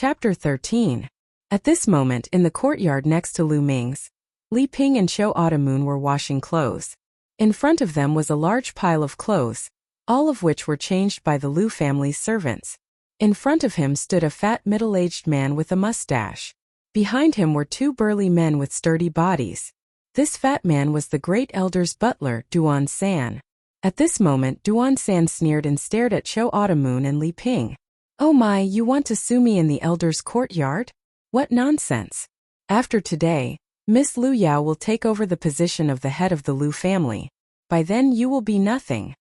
Chapter 13. At this moment in the courtyard next to Lu Ming's, Li Ping and Qiu Automoon were washing clothes. In front of them was a large pile of clothes, all of which were changed by the Lu family's servants. In front of him stood a fat middle-aged man with a mustache. Behind him were two burly men with sturdy bodies. This fat man was the great elder's butler, Duan San. At this moment Duan San sneered and stared at Qiu Automoon and Li Ping. "Oh my, you want to sue me in the elder's courtyard? What nonsense. After today, Miss Lu Yao will take over the position of the head of the Lu family. By then you will be nothing.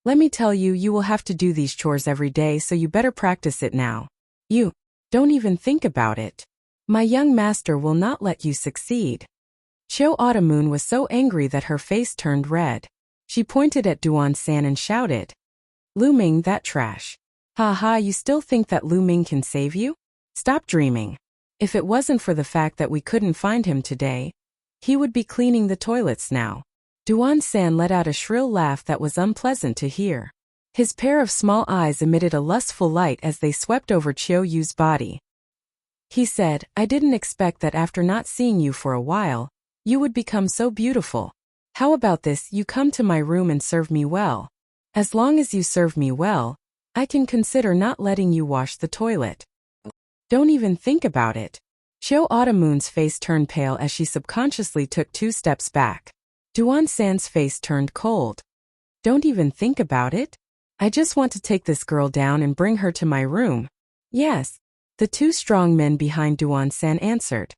Let me tell you, you will have to do these chores every day, so you better practice it now. You don't even think about it. My young master will not let you succeed." Qiu Automoon was so angry that her face turned red. She pointed at Duan San and shouted, "Lu Ming, that trash. Ha ha, you still think that Lu Ming can save you? Stop dreaming. If it wasn't for the fact that we couldn't find him today, he would be cleaning the toilets now." Duan San let out a shrill laugh that was unpleasant to hear. His pair of small eyes emitted a lustful light as they swept over Qiu Yu's body. He said, "I didn't expect that after not seeing you for a while, you would become so beautiful. How about this, you come to my room and serve me well. As long as you serve me well, I can consider not letting you wash the toilet." "Don't even think about it." Qiu Automoon's face turned pale as she subconsciously took 2 steps back. Duan San's face turned cold. "Don't even think about it? I just want to take this girl down and bring her to my room." "Yes," the 2 strong men behind Duan San answered.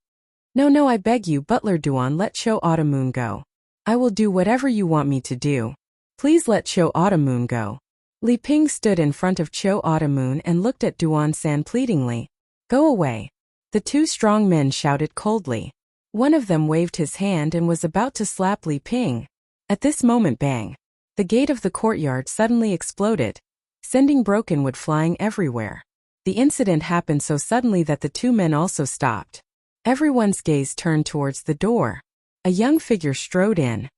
No, I beg you, Butler Duan, let Qiu Automoon go. I will do whatever you want me to do. Please let Qiu Automoon go." Li Ping stood in front of Qiu Automoon and looked at Duan San pleadingly. "Go away." The 2 strong men shouted coldly. One of them waved his hand and was about to slap Li Ping. At this moment, bang! The gate of the courtyard suddenly exploded, sending broken wood flying everywhere. The incident happened so suddenly that the 2 men also stopped. Everyone's gaze turned towards the door. A young figure strode in.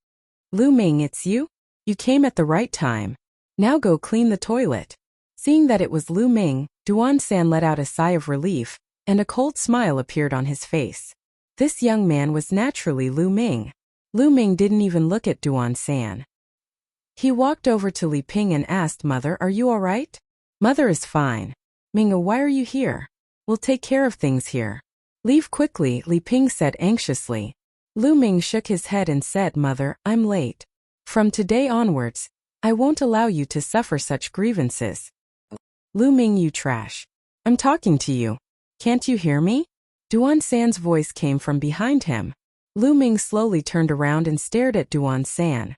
"Lu Ming, it's you? You came at the right time. Now go clean the toilet." Seeing that it was Lu Ming, Duan San let out a sigh of relief, and a cold smile appeared on his face. This young man was naturally Lu Ming. Lu Ming didn't even look at Duan San. He walked over to Li Ping and asked, "Mother, are you all right?" "Mother is fine." "Minga, why are you here?" "We'll take care of things here." "Leave quickly," Li Ping said anxiously. Lu Ming shook his head and said, "Mother, I'm late. From today onwards, I won't allow you to suffer such grievances." "Lu Ming, you trash. I'm talking to you. Can't you hear me?" Duan San's voice came from behind him. Lu Ming slowly turned around and stared at Duan San.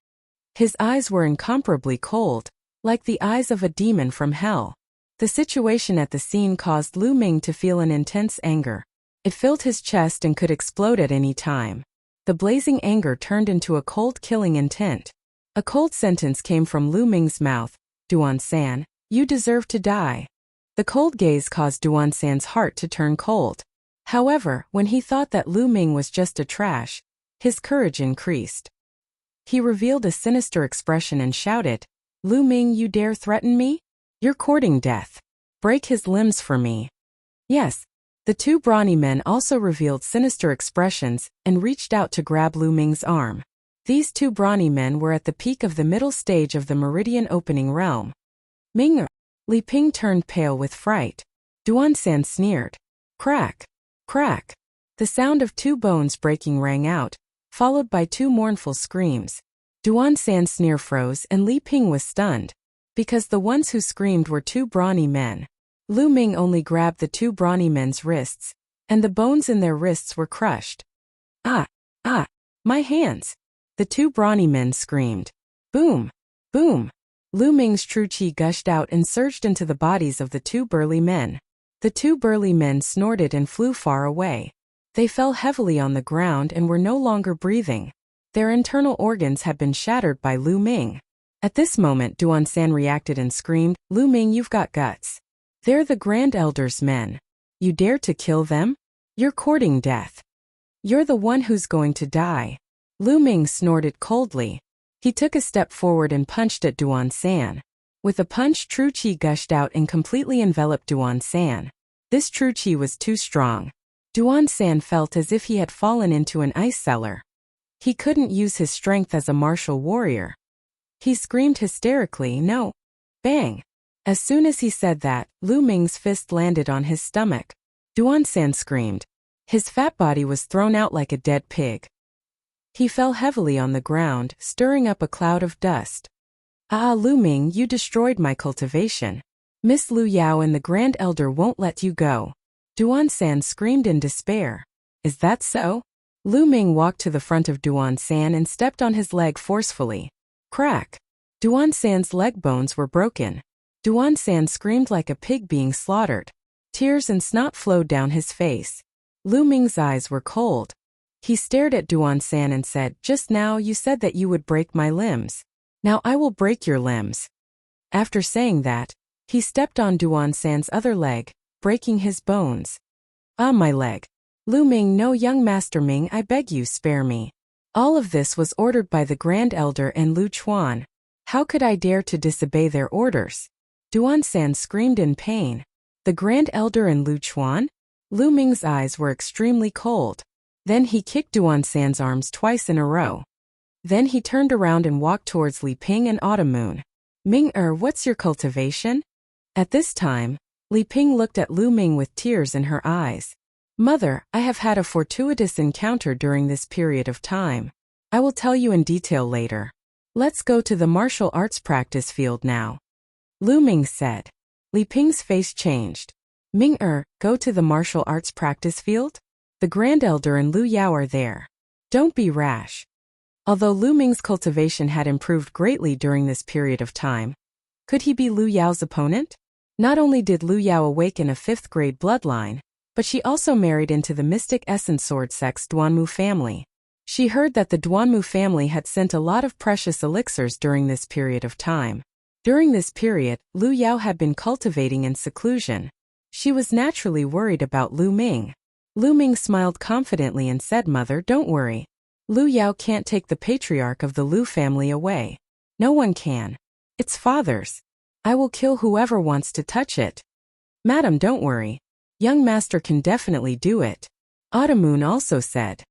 His eyes were incomparably cold, like the eyes of a demon from hell. The situation at the scene caused Lu Ming to feel an intense anger. It filled his chest and could explode at any time. The blazing anger turned into a cold killing intent. A cold sentence came from Lu Ming's mouth. "Duan San, you deserve to die." The cold gaze caused Duan San's heart to turn cold. However, when he thought that Lu Ming was just a trash, his courage increased. He revealed a sinister expression and shouted, "Lu Ming, you dare threaten me? You're courting death. Break his limbs for me." Yes. The 2 brawny men also revealed sinister expressions and reached out to grab Lu Ming's arm. These 2 brawny men were at the peak of the middle stage of the Meridian Opening Realm. "Ming!" Li Ping turned pale with fright. Duan San sneered. Crack! Crack! The sound of 2 bones breaking rang out, followed by 2 mournful screams. Duan San's sneer froze and Li Ping was stunned. Because the ones who screamed were 2 brawny men. Lu Ming only grabbed the 2 brawny men's wrists, and the bones in their wrists were crushed. Ah! My hands!" The 2 brawny men screamed. Boom! Boom! Lu Ming's true qi gushed out and surged into the bodies of the 2 burly men. The 2 burly men snorted and flew far away. They fell heavily on the ground and were no longer breathing. Their internal organs had been shattered by Lu Ming. At this moment Duan San reacted and screamed, "Lu Ming, you've got guts. They're the Grand Elder's men. You dare to kill them? You're courting death. You're the one who's going to die." Lu Ming snorted coldly. He took a step forward and punched at Duan San. With a punch, true qi gushed out and completely enveloped Duan San. This true qi was too strong. Duan-san felt as if he had fallen into an ice cellar. He couldn't use his strength as a martial warrior. He screamed hysterically, "No!" Bang! As soon as he said that, Lu Ming's fist landed on his stomach. Duan-san screamed. His fat body was thrown out like a dead pig. He fell heavily on the ground, stirring up a cloud of dust. "Ah, Lu Ming, you destroyed my cultivation. Miss Lu Yao and the Grand Elder won't let you go." Duan-san screamed in despair. "Is that so?" Lu Ming walked to the front of Duan-san and stepped on his leg forcefully. Crack! Duan-san's leg bones were broken. Duan-san screamed like a pig being slaughtered. Tears and snot flowed down his face. Lu Ming's eyes were cold. He stared at Duan-san and said, "Just now you said that you would break my limbs. Now I will break your limbs." After saying that, he stepped on Duan-san's other leg, breaking his bones. "Ah, my leg. Lu Ming, no, young Master Ming, I beg you, spare me." All of this was ordered by the Grand Elder and Lu Chuan. How could I dare to disobey their orders? Duan-san screamed in pain. The Grand Elder and Lu Chuan? Lu Ming's eyes were extremely cold. Then he kicked Duan-san's arms twice in a row. Then he turned around and walked towards Li Ping and Autumn Moon. "Ming-er, what's your cultivation?" At this time, Li Ping looked at Lu Ming with tears in her eyes. "Mother, I have had a fortuitous encounter during this period of time. I will tell you in detail later. Let's go to the martial arts practice field now," Lu Ming said. Li Ping's face changed. "Ming-er, go to the martial arts practice field? The Grand Elder and Lu Yao are there. Don't be rash." Although Lu Ming's cultivation had improved greatly during this period of time, could he be Lu Yao's opponent? Not only did Lu Yao awaken a 5th-grade bloodline, but she also married into the Mystic Essence Sword Sect's Duanmu family. She heard that the Duanmu family had sent a lot of precious elixirs during this period of time. During this period, Lu Yao had been cultivating in seclusion. She was naturally worried about Lu Ming. Lu Ming smiled confidently and said, "Mother, don't worry. Lu Yao can't take the patriarch of the Lu family away. No one can. It's father's. I will kill whoever wants to touch it." "Madam, don't worry. Young Master can definitely do it," Autumn Moon also said.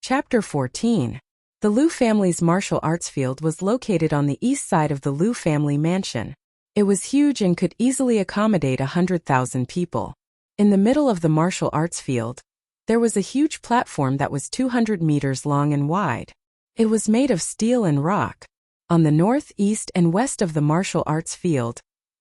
Chapter 14. The Lu family's martial arts field was located on the east side of the Lu family mansion. It was huge and could easily accommodate 100,000 people. In the middle of the martial arts field, there was a huge platform that was 200 meters long and wide. It was made of steel and rock. On the north, east, and west of the martial arts field,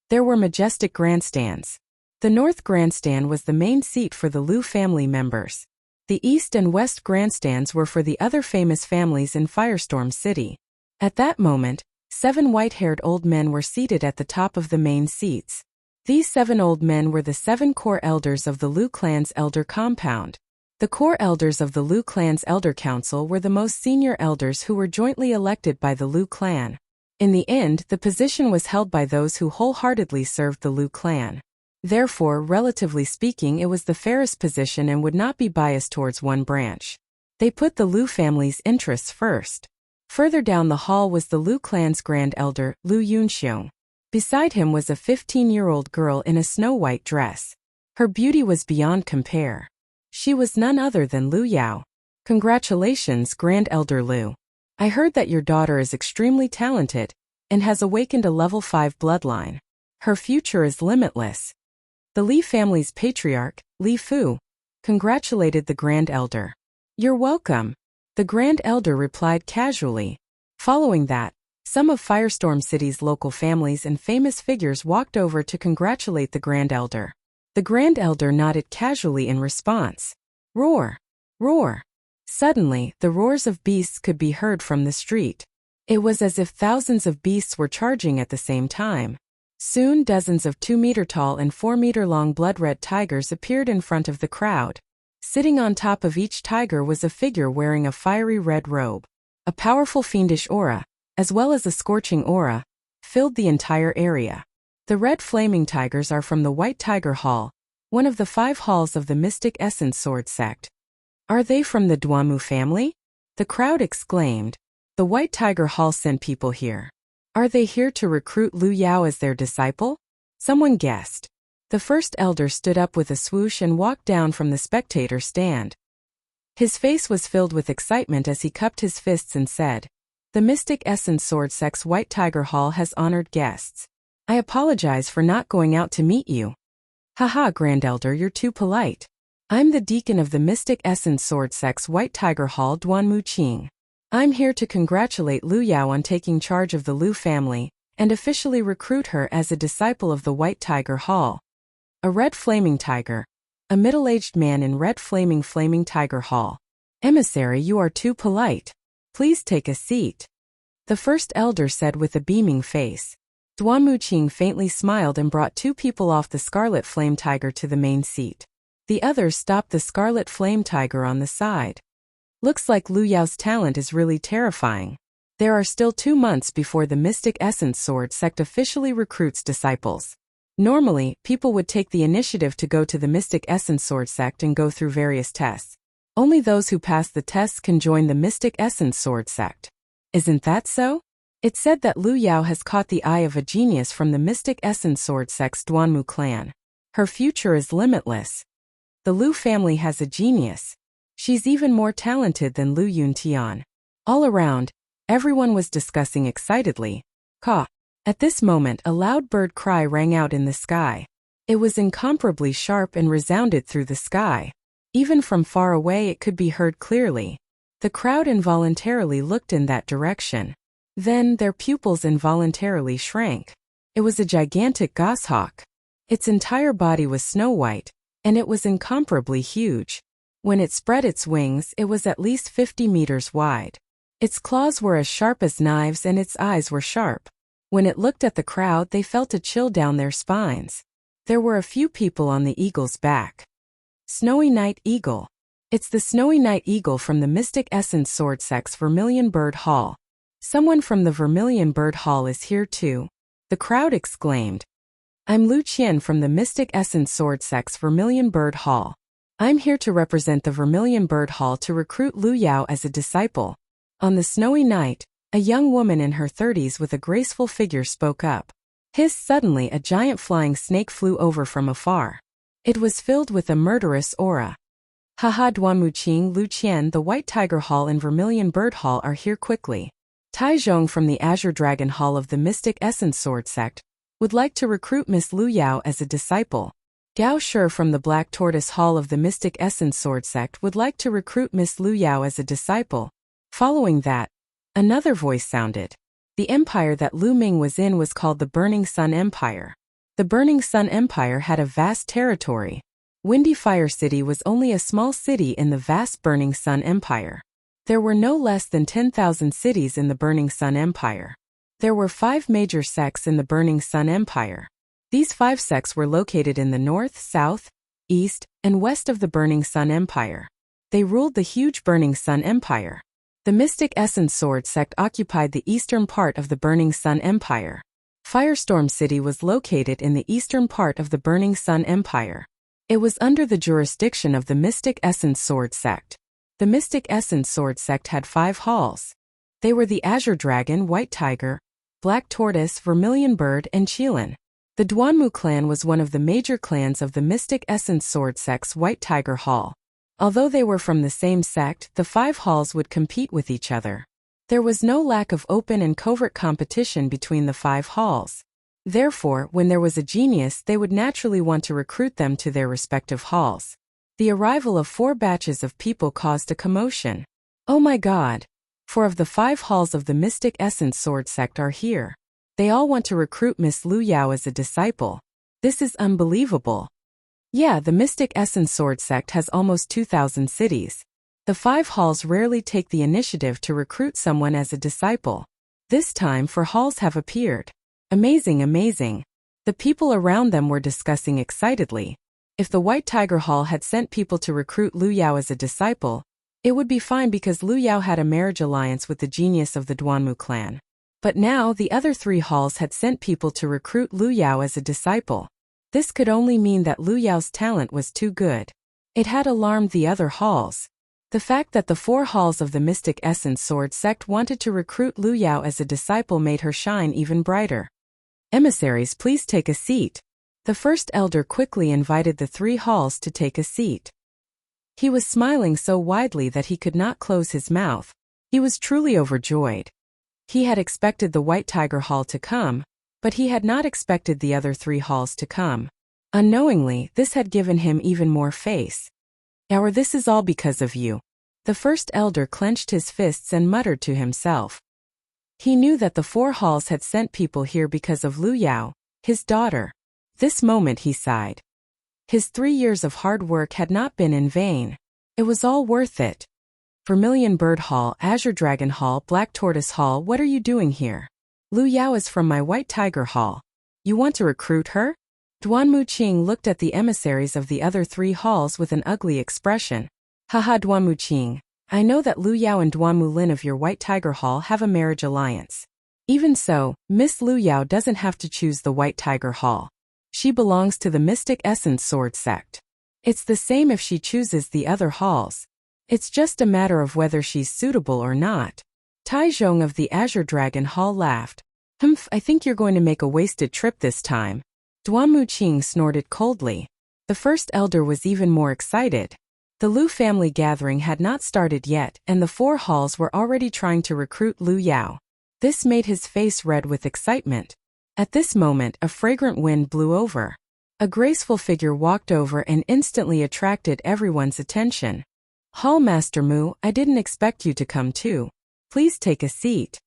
there were majestic grandstands. The north grandstand was the main seat for the Lu family members. The east and west grandstands were for the other famous families in Firestorm City. At that moment, 7 white-haired old men were seated at the top of the main seats. These 7 old men were the 7 core elders of the Lu clan's elder compound. The core elders of the Lu clan's elder council were the most senior elders who were jointly elected by the Lu clan. In the end, the position was held by those who wholeheartedly served the Lu clan. Therefore, relatively speaking, it was the fairest position and would not be biased towards one branch. They put the Lu family's interests first. Further down the hall was the Lu clan's grand elder, Lu Yunxiong. Beside him was a 15-year-old girl in a snow-white dress. Her beauty was beyond compare. She was none other than Lu Yao. "Congratulations, Grand Elder Lu. I heard that your daughter is extremely talented and has awakened a level 5 bloodline. Her future is limitless." The Li family's patriarch, Li Fu, congratulated the Grand Elder. "You're welcome," the Grand Elder replied casually. Following that, some of Firestorm City's local families and famous figures walked over to congratulate the Grand Elder. The Grand Elder nodded casually in response. Roar! Roar! Suddenly, the roars of beasts could be heard from the street. It was as if thousands of beasts were charging at the same time. Soon dozens of 2-meter-tall and 4-meter-long blood-red tigers appeared in front of the crowd. Sitting on top of each tiger was a figure wearing a fiery red robe. A powerful fiendish aura, as well as a scorching aura, filled the entire area. The red flaming tigers are from the White Tiger Hall, one of the 5 halls of the Mystic Essence Sword Sect. "Are they from the Duanmu family?" the crowd exclaimed. "The White Tiger Hall sent people here. Are they here to recruit Lu Yao as their disciple?" Someone guessed. The first elder stood up with a swoosh and walked down from the spectator stand. His face was filled with excitement as he cupped his fists and said, "The Mystic Essence Sword Sect's White Tiger Hall has honored guests. I apologize for not going out to meet you." "Haha, Grand Elder, you're too polite. I'm the deacon of the Mystic Essence Sword Sect's White Tiger Hall, Duan Muqing. I'm here to congratulate Lu Yao on taking charge of the Lu family and officially recruit her as a disciple of the White Tiger Hall." A red flaming tiger. A middle-aged man in red flaming tiger hall. "Emissary, you are too polite. Please take a seat," the first elder said with a beaming face. Duan Muqing faintly smiled and brought two people off the scarlet flame tiger to the main seat. The others stopped the scarlet flame tiger on the side. Looks like Lu Yao's talent is really terrifying. There are still 2 months before the Mystic Essence Sword Sect officially recruits disciples. Normally, people would take the initiative to go to the Mystic Essence Sword Sect and go through various tests. Only those who pass the tests can join the Mystic Essence Sword Sect. Isn't that so? It's said that Lu Yao has caught the eye of a genius from the Mystic Essence Sword Sect's Duanmu clan. Her future is limitless. The Lu family has a genius. She's even more talented than Lu Yuntian. All around, everyone was discussing excitedly. Caw. At this moment, a loud bird cry rang out in the sky. It was incomparably sharp and resounded through the sky. Even from far away it could be heard clearly. The crowd involuntarily looked in that direction. Then their pupils involuntarily shrank. It was a gigantic goshawk. Its entire body was snow-white, and it was incomparably huge. When it spread its wings, it was at least 50 meters wide. Its claws were as sharp as knives and its eyes were sharp. When it looked at the crowd, they felt a chill down their spines. There were a few people on the eagle's back. Snowy Night Eagle. It's the Snowy Night Eagle from the Mystic Essence Sword Sect's Vermilion Bird Hall. Someone from the Vermilion Bird Hall is here too, the crowd exclaimed. I'm Lu Qian from the Mystic Essence Sword Sect's Vermilion Bird Hall. I'm here to represent the Vermilion Bird Hall to recruit Lu Yao as a disciple. On the snowy night, a young woman in her 30s with a graceful figure spoke up. Suddenly a giant flying snake flew over from afar. It was filled with a murderous aura. Haha, Duanmuqing, Lu Qian, the White Tiger Hall and Vermilion Bird Hall are here quickly. Tai Zhong from the Azure Dragon Hall of the Mystic Essence Sword Sect would like to recruit Miss Lu Yao as a disciple. Gao Shi from the Black Tortoise Hall of the Mystic Essence Sword Sect would like to recruit Miss Lu Yao as a disciple. Following that, another voice sounded. The empire that Lu Ming was in was called the Burning Sun Empire. The Burning Sun Empire had a vast territory. Windy Fire City was only a small city in the vast Burning Sun Empire. There were no less than 10,000 cities in the Burning Sun Empire. There were 5 major sects in the Burning Sun Empire. These 5 sects were located in the north, south, east, and west of the Burning Sun Empire. They ruled the huge Burning Sun Empire. The Mystic Essence Sword Sect occupied the eastern part of the Burning Sun Empire. Firestorm City was located in the eastern part of the Burning Sun Empire. It was under the jurisdiction of the Mystic Essence Sword Sect. The Mystic Essence Sword Sect had 5 halls. They were the Azure Dragon, White Tiger, Black Tortoise, Vermilion Bird, and Qilin. The Duanmu clan was one of the major clans of the Mystic Essence Sword Sect's White Tiger Hall. Although they were from the same sect, the 5 halls would compete with each other. There was no lack of open and covert competition between the 5 halls. Therefore, when there was a genius, they would naturally want to recruit them to their respective halls. The arrival of 4 batches of people caused a commotion. Oh my god! 4 of the 5 halls of the Mystic Essence Sword Sect are here. They all want to recruit Miss Lu Yao as a disciple. This is unbelievable. Yeah, the Mystic Essence Sword Sect has almost 2,000 cities. The 5 halls rarely take the initiative to recruit someone as a disciple. This time 4 halls have appeared. Amazing, amazing. The people around them were discussing excitedly. If the White Tiger Hall had sent people to recruit Lu Yao as a disciple, it would be fine because Lu Yao had a marriage alliance with the genius of the Duanmu clan. But now the other 3 halls had sent people to recruit Lu Yao as a disciple. This could only mean that Lu Yao's talent was too good. It had alarmed the other halls. The fact that the 4 halls of the Mystic Essence Sword Sect wanted to recruit Lu Yao as a disciple made her shine even brighter. Emissaries, please take a seat. The first elder quickly invited the 3 halls to take a seat. He was smiling so widely that he could not close his mouth. He was truly overjoyed. He had expected the White Tiger Hall to come, but he had not expected the other 3 halls to come. Unknowingly, this had given him even more face. This is all because of you. The first elder clenched his fists and muttered to himself. He knew that the 4 halls had sent people here because of Lu Yao, his daughter. This moment he sighed. His 3 years of hard work had not been in vain. It was all worth it. Vermilion Bird Hall, Azure Dragon Hall, Black Tortoise Hall, what are you doing here? Lu Yao is from my White Tiger Hall. You want to recruit her? Duanmu Qing looked at the emissaries of the other 3 halls with an ugly expression. Haha, Duanmu Qing. I know that Lu Yao and Duanmu Lin of your White Tiger Hall have a marriage alliance. Even so, Miss Lu Yao doesn't have to choose the White Tiger Hall. She belongs to the Mystic Essence Sword sect. It's the same if she chooses the other halls. It's just a matter of whether she's suitable or not. Tai Zhong of the Azure Dragon Hall laughed. I think you're going to make a wasted trip this time. Duanmu Qing snorted coldly. The first elder was even more excited. The Lu family gathering had not started yet, and the 4 halls were already trying to recruit Lu Yao. This made his face red with excitement. At this moment, a fragrant wind blew over. A graceful figure walked over and instantly attracted everyone's attention. Hall Master Mu, I didn't expect you to come too. Please take a seat.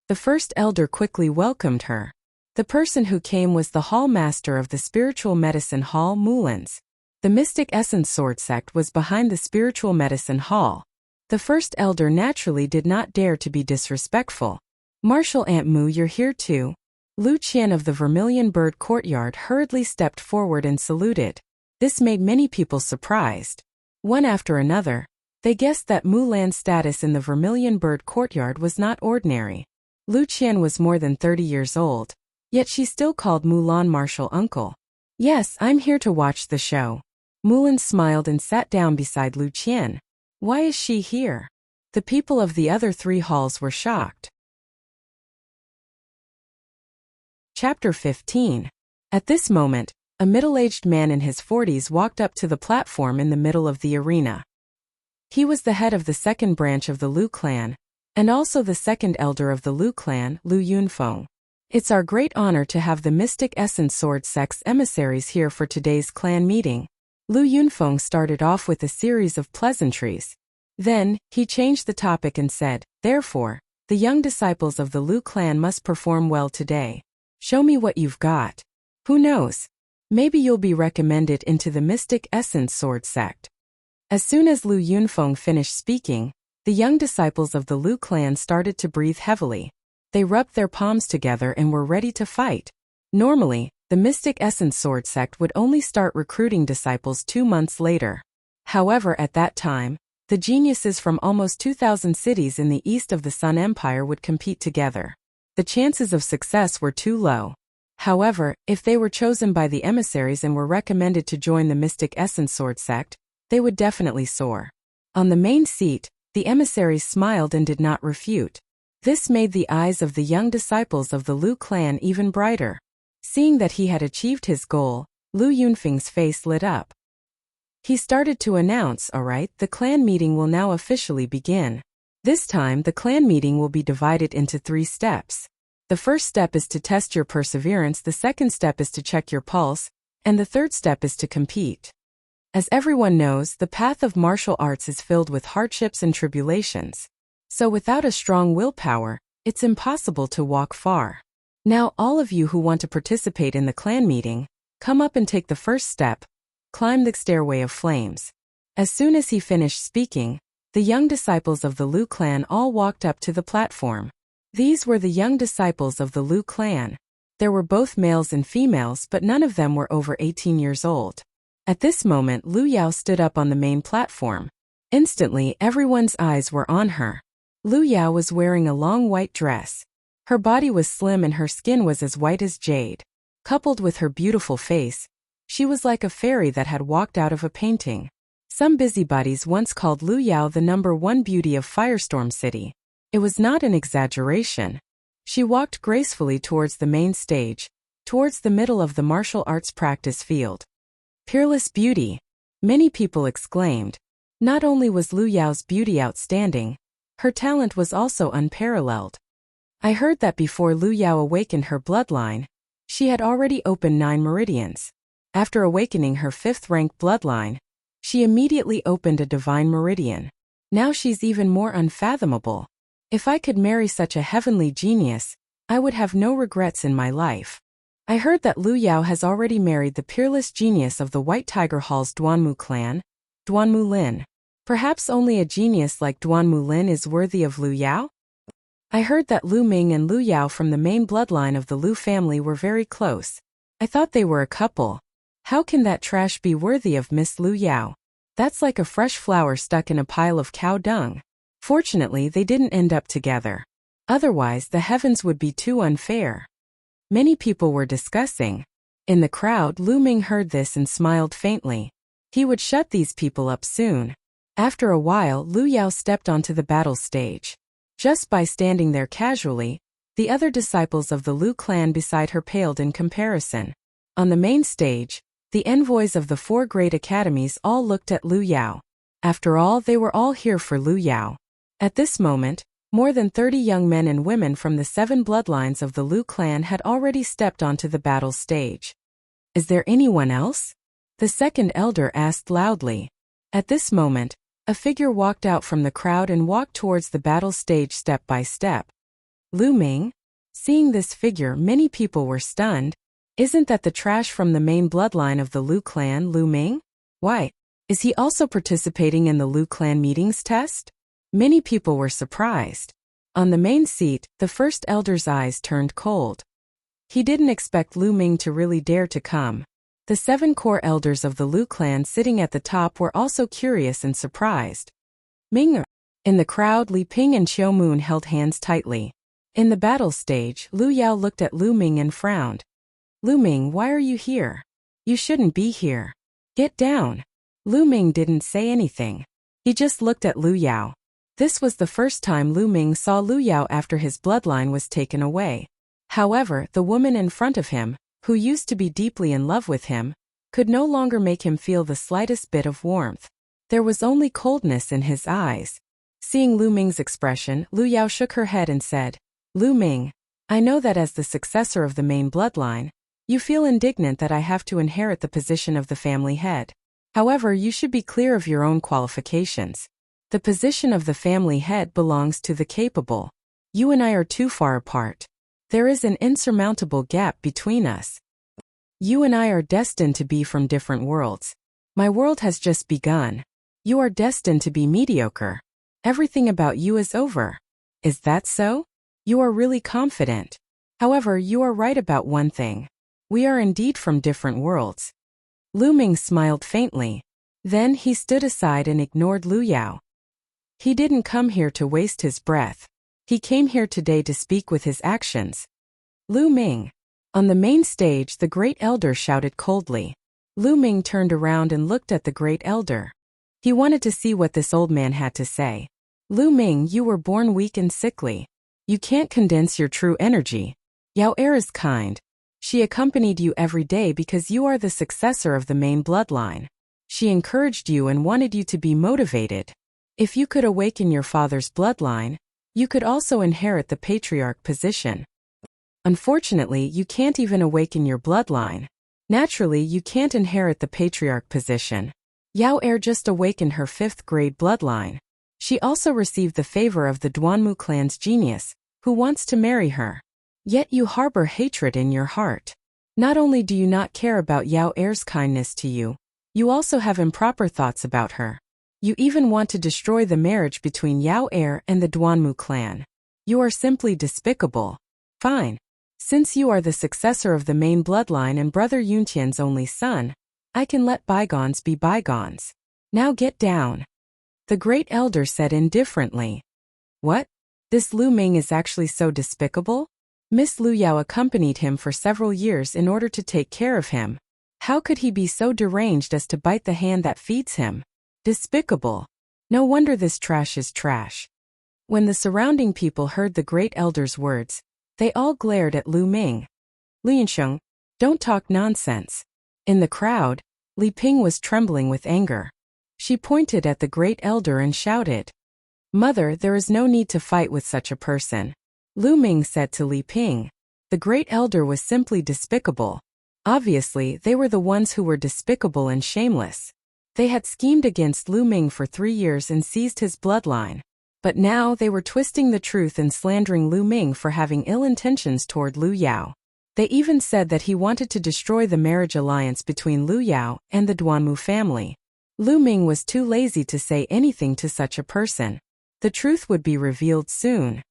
The first elder quickly welcomed her. The person who came was the Hall Master of the Spiritual Medicine Hall, Mulans. The Mystic Essence Sword sect was behind the Spiritual Medicine Hall. The first elder naturally did not dare to be disrespectful. Martial Aunt Mu, you're here too. Lu Qian of the Vermilion Bird Courtyard hurriedly stepped forward and saluted. This made many people surprised. One after another, they guessed that Mulan's status in the Vermilion Bird Courtyard was not ordinary. Lu Qian was more than 30 years old, yet she still called Mulan martial uncle. Yes, I'm here to watch the show. Mulan smiled and sat down beside Lu Qian. Why is she here? The people of the other 3 halls were shocked. Chapter 15. At this moment, a middle-aged man in his 40s walked up to the platform in the middle of the arena. He was the head of the 2nd branch of the Lu clan, and also the 2nd elder of the Lu clan, Lu Yunfeng. It's our great honor to have the Mystic Essence Sword sect's emissaries here for today's clan meeting. Lu Yunfeng started off with a series of pleasantries. Then, he changed the topic and said, therefore, the young disciples of the Lu clan must perform well today. Show me what you've got. Who knows? Maybe you'll be recommended into the Mystic Essence Sword sect. As soon as Lu Yunfeng finished speaking, the young disciples of the Lu clan started to breathe heavily. They rubbed their palms together and were ready to fight. Normally, the Mystic Essence Sword sect would only start recruiting disciples 2 months later. However, at that time, the geniuses from almost 2,000 cities in the east of the Sun Empire would compete together. The chances of success were too low. However, if they were chosen by the emissaries and were recommended to join the Mystic Essence Sword sect, they would definitely soar. On the main seat, the emissaries smiled and did not refute. This made the eyes of the young disciples of the Lu clan even brighter. Seeing that he had achieved his goal, Lu Yunfeng's face lit up. He started to announce, alright, the clan meeting will now officially begin. This time, the clan meeting will be divided into 3 steps. The first step is to test your perseverance, the second step is to check your pulse, and the third step is to compete. As everyone knows, the path of martial arts is filled with hardships and tribulations. So without a strong willpower, it's impossible to walk far. Now all of you who want to participate in the clan meeting, come up and take the first step, climb the stairway of flames. As soon as he finished speaking, the young disciples of the Lu clan all walked up to the platform. These were the young disciples of the Lu clan. There were both males and females, but none of them were over 18 years old. At this moment, Lu Yao stood up on the main platform. Instantly, everyone's eyes were on her. Lu Yao was wearing a long white dress. Her body was slim and her skin was as white as jade. Coupled with her beautiful face, she was like a fairy that had walked out of a painting. Some busybodies once called Lu Yao the #1 beauty of Firestorm City. It was not an exaggeration. She walked gracefully towards the main stage, towards the middle of the martial arts practice field. Peerless beauty! Many people exclaimed. Not only was Lu Yao's beauty outstanding, her talent was also unparalleled. I heard that before Lu Yao awakened her bloodline, she had already opened 9 meridians. After awakening her 5th-rank bloodline, she immediately opened a divine meridian. Now she's even more unfathomable. If I could marry such a heavenly genius, I would have no regrets in my life. I heard that Lu Yao has already married the peerless genius of the White Tiger Hall's Duanmu clan, Duanmu Lin. Perhaps only a genius like Duanmu Lin is worthy of Lu Yao? I heard that Lu Ming and Lu Yao from the main bloodline of the Lu family were very close. I thought they were a couple. How can that trash be worthy of Miss Lu Yao? That's like a fresh flower stuck in a pile of cow dung. Fortunately, they didn't end up together. Otherwise, the heavens would be too unfair. Many people were discussing. In the crowd, Lu Ming heard this and smiled faintly. He would shut these people up soon. After a while, Lu Yao stepped onto the battle stage. Just by standing there casually, the other disciples of the Lu clan beside her paled in comparison. On the main stage, the envoys of the 4 great academies all looked at Lu Yao. After all, they were all here for Lu Yao. At this moment, more than 30 young men and women from the 7 bloodlines of the Lu clan had already stepped onto the battle stage. Is there anyone else? The second elder asked loudly. At this moment, a figure walked out from the crowd and walked towards the battle stage step by step. Lu Ming? Seeing this figure, many people were stunned. Isn't that the trash from the main bloodline of the Lu clan, Lu Ming? Why? Is he also participating in the Lu clan meetings test? Many people were surprised. On the main seat, the first elder's eyes turned cold. He didn't expect Lu Ming to really dare to come. The 7 core elders of the Lu clan sitting at the top were also curious and surprised. Ming. In the crowd, Li Ping and Qiu Moon held hands tightly. In the battle stage, Lu Yao looked at Lu Ming and frowned. Lu Ming, why are you here? You shouldn't be here. Get down. Lu Ming didn't say anything. He just looked at Lu Yao. This was the first time Lu Ming saw Lu Yao after his bloodline was taken away. However, the woman in front of him, who used to be deeply in love with him, could no longer make him feel the slightest bit of warmth. There was only coldness in his eyes. Seeing Lu Ming's expression, Lu Yao shook her head and said, Lu Ming, I know that as the successor of the main bloodline, you feel indignant that I have to inherit the position of the family head. However, you should be clear of your own qualifications. The position of the family head belongs to the capable. You and I are too far apart. There is an insurmountable gap between us. You and I are destined to be from different worlds. My world has just begun. You are destined to be mediocre. Everything about you is over. Is that so? You are really confident. However, you are right about one thing. We are indeed from different worlds. Lu Ming smiled faintly. Then he stood aside and ignored Lu Yao. He didn't come here to waste his breath. He came here today to speak with his actions. Lu Ming. On the main stage, the great elder shouted coldly. Lu Ming turned around and looked at the great elder. He wanted to see what this old man had to say. Lu Ming, you were born weak and sickly. You can't condense your true energy. Yao Er is kind. She accompanied you every day because you are the successor of the main bloodline. She encouraged you and wanted you to be motivated. If you could awaken your father's bloodline, you could also inherit the patriarch position. Unfortunately, you can't even awaken your bloodline. Naturally, you can't inherit the patriarch position. Yao Er just awakened her 5th grade bloodline. She also received the favor of the Duanmu clan's genius, who wants to marry her. Yet you harbor hatred in your heart. Not only do you not care about Yao Er's kindness to you, you also have improper thoughts about her. You even want to destroy the marriage between Yao Er and the Duanmu clan. You are simply despicable. Fine. Since you are the successor of the main bloodline and Brother Yuntian's only son, I can let bygones be bygones. Now get down. The great elder said indifferently. What? This Lu Ming is actually so despicable? Miss Lu Yao accompanied him for several years in order to take care of him. How could he be so deranged as to bite the hand that feeds him? Despicable. No wonder this trash is trash. When the surrounding people heard the great elder's words, they all glared at Lu Ming. Liansheng, Don't talk nonsense. In the crowd, Li Ping was trembling with anger. She pointed at the great elder and shouted, "Mother, there is no need to fight with such a person." Lu Ming said to Li Ping. The great elder was simply despicable. Obviously, they were the ones who were despicable and shameless. They had schemed against Lu Ming for 3 years and seized his bloodline. But now they were twisting the truth and slandering Lu Ming for having ill intentions toward Lu Yao. They even said that he wanted to destroy the marriage alliance between Lu Yao and the Duanmu family. Lu Ming was too lazy to say anything to such a person. The truth would be revealed soon.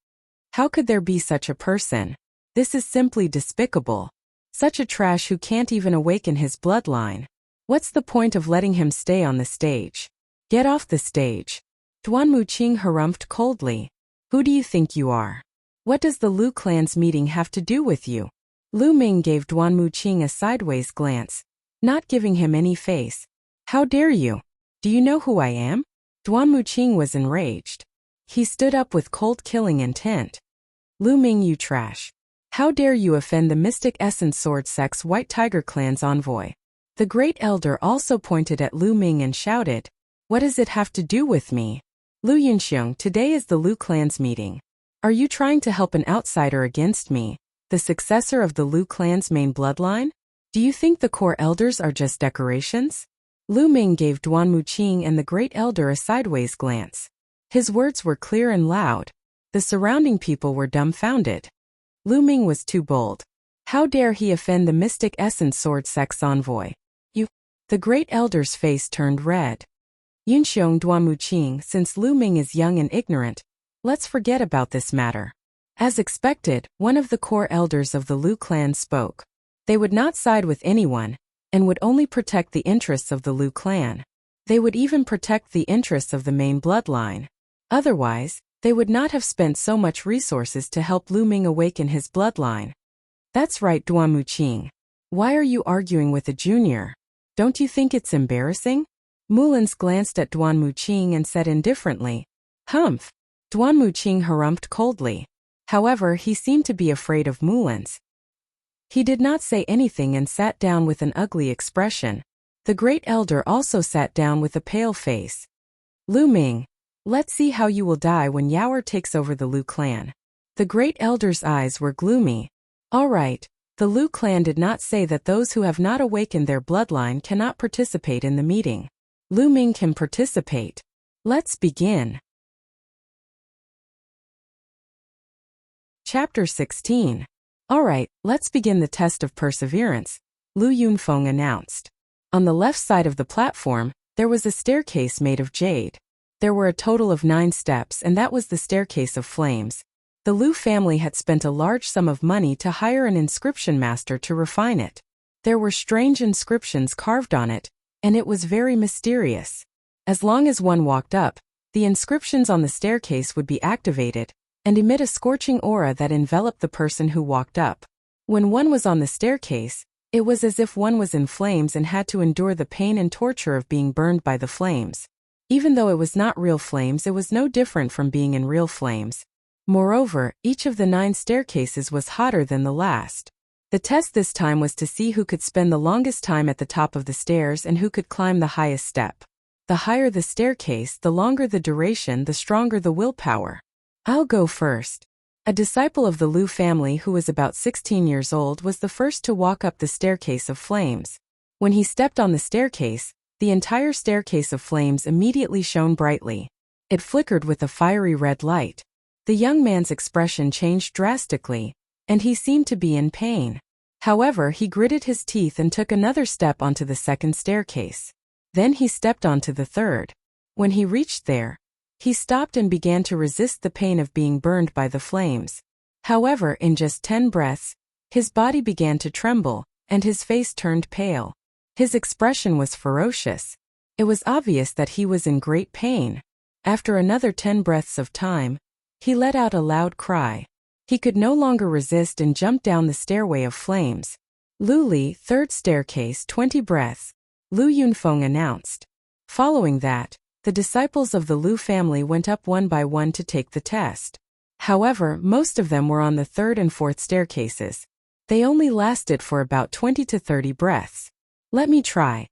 How could there be such a person? This is simply despicable. Such a trash who can't even awaken his bloodline. What's the point of letting him stay on the stage? Get off the stage. Duanmu Qing harumphed coldly. Who do you think you are? What does the Lu clan's meeting have to do with you? Lu Ming gave Duanmu Qing a sideways glance, not giving him any face. How dare you? Do you know who I am? Duanmu Qing was enraged. He stood up with cold killing intent. Lu Ming, you trash. How dare you offend the Mystic Essence Sword Sect's White Tiger Clan's envoy? The great elder also pointed at Lu Ming and shouted, "What does it have to do with me? Lu Yunxiong, today is the Lu clan's meeting. Are you trying to help an outsider against me, the successor of the Lu clan's main bloodline? Do you think the core elders are just decorations?" Lu Ming gave Duanmu Qing and the great elder a sideways glance. His words were clear and loud. The surrounding people were dumbfounded. Lu Ming was too bold. How dare he offend the Mystic Essence Sword Sect's envoy? You. The great elder's face turned red. Yunxiong, Duanmu Qing, since Lu Ming is young and ignorant, let's forget about this matter. As expected, one of the core elders of the Lu clan spoke. They would not side with anyone, and would only protect the interests of the Lu clan. They would even protect the interests of the main bloodline. Otherwise, they would not have spent so much resources to help Lu Ming awaken his bloodline. That's right, Duanmu Qing. Why are you arguing with a junior? Don't you think it's embarrassing? Mulans glanced at Duanmu Qing and said indifferently, "Humph." Duanmu Qing harumphed coldly. However, he seemed to be afraid of Mulans. He did not say anything and sat down with an ugly expression. The great elder also sat down with a pale face. Lu Ming, let's see how you will die when Yaoer takes over the Lu clan. The great elder's eyes were gloomy. All right, the Lu clan did not say that those who have not awakened their bloodline cannot participate in the meeting. Lu Ming can participate. Let's begin. Chapter 16. All right, let's begin the test of perseverance, Lu Yunfeng announced. On the left side of the platform, there was a staircase made of jade. There were a total of 9 steps, and that was the staircase of flames. The Lu family had spent a large sum of money to hire an inscription master to refine it. There were strange inscriptions carved on it, and it was very mysterious. As long as one walked up, the inscriptions on the staircase would be activated and emit a scorching aura that enveloped the person who walked up. When one was on the staircase, it was as if one was in flames and had to endure the pain and torture of being burned by the flames. Even though it was not real flames, it was no different from being in real flames. Moreover, each of the 9 staircases was hotter than the last. The test this time was to see who could spend the longest time at the top of the stairs and who could climb the highest step. The higher the staircase, the longer the duration, the stronger the willpower. I'll go first. A disciple of the Lu family who was about 16 years old was the first to walk up the staircase of flames. When he stepped on the staircase, the entire staircase of flames immediately shone brightly. It flickered with a fiery red light. The young man's expression changed drastically, and he seemed to be in pain. However, he gritted his teeth and took another step onto the second staircase. Then he stepped onto the third. When he reached there, he stopped and began to resist the pain of being burned by the flames. However, in just 10 breaths, his body began to tremble, and his face turned pale. His expression was ferocious. It was obvious that he was in great pain. After another 10 breaths of time, he let out a loud cry. He could no longer resist and jumped down the stairway of flames. Lu Li, 3rd staircase, 20 breaths, Lu Yunfeng announced. Following that, the disciples of the Lu family went up one by one to take the test. However, most of them were on the 3rd and 4th staircases. They only lasted for about 20 to 30 breaths. Let me try.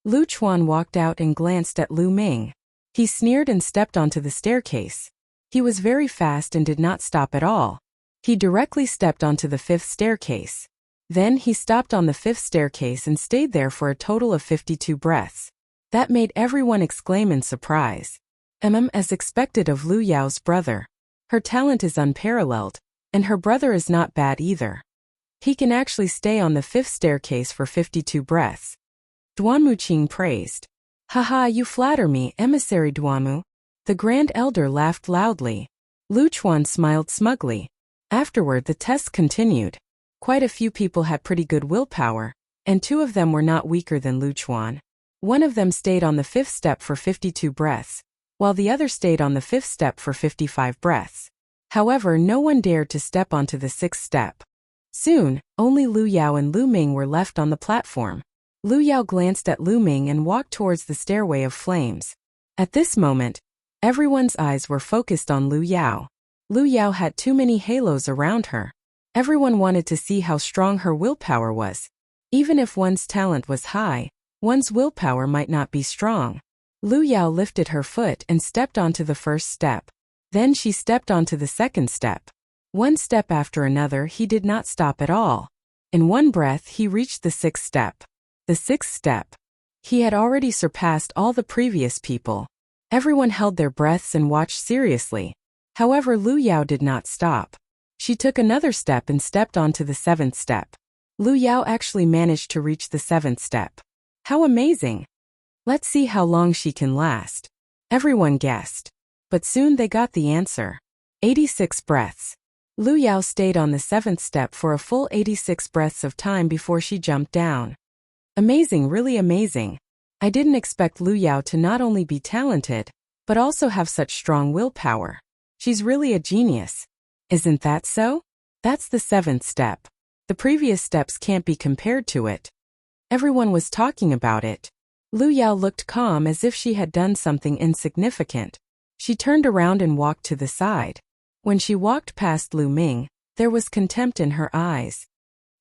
Lu Chuan walked out and glanced at Lu Ming. He sneered and stepped onto the staircase. He was very fast and did not stop at all. He directly stepped onto the 5th staircase. Then he stopped on the 5th staircase and stayed there for a total of 52 breaths. That made everyone exclaim in surprise. As expected of Lu Yao's brother. Her talent is unparalleled, and her brother is not bad either. He can actually stay on the 5th staircase for 52 breaths. Duanmu Qing praised. Haha, you flatter me, emissary Duanmu. The Grand Elder laughed loudly. Lu Chuan smiled smugly. Afterward, the test continued. Quite a few people had pretty good willpower, and 2 of them were not weaker than Lu Chuan. One of them stayed on the 5th step for 52 breaths, while the other stayed on the 5th step for 55 breaths. However, no one dared to step onto the 6th step. Soon, only Lu Yao and Lu Ming were left on the platform. Lu Yao glanced at Lu Ming and walked towards the stairway of flames. At this moment, everyone's eyes were focused on Lu Yao. Lu Yao had too many halos around her. Everyone wanted to see how strong her willpower was. Even if one's talent was high, one's willpower might not be strong. Lu Yao lifted her foot and stepped onto the 1st step. Then she stepped onto the 2nd step. One step after another, he did not stop at all. In one breath, he reached the 6th step. The 6th step. He had already surpassed all the previous people. Everyone held their breaths and watched seriously. However, Lu Yao did not stop. She took another step and stepped onto the 7th step. Lu Yao actually managed to reach the 7th step. How amazing! Let's see how long she can last. Everyone guessed. But soon they got the answer. 86 breaths. Lu Yao stayed on the 7th step for a full 86 breaths of time before she jumped down. Amazing, really amazing. I didn't expect Lu Yao to not only be talented, but also have such strong willpower. She's really a genius. Isn't that so? That's the 7th step. The previous steps can't be compared to it. Everyone was talking about it. Lu Yao looked calm as if she had done something insignificant. She turned around and walked to the side. When she walked past Lu Ming, there was contempt in her eyes.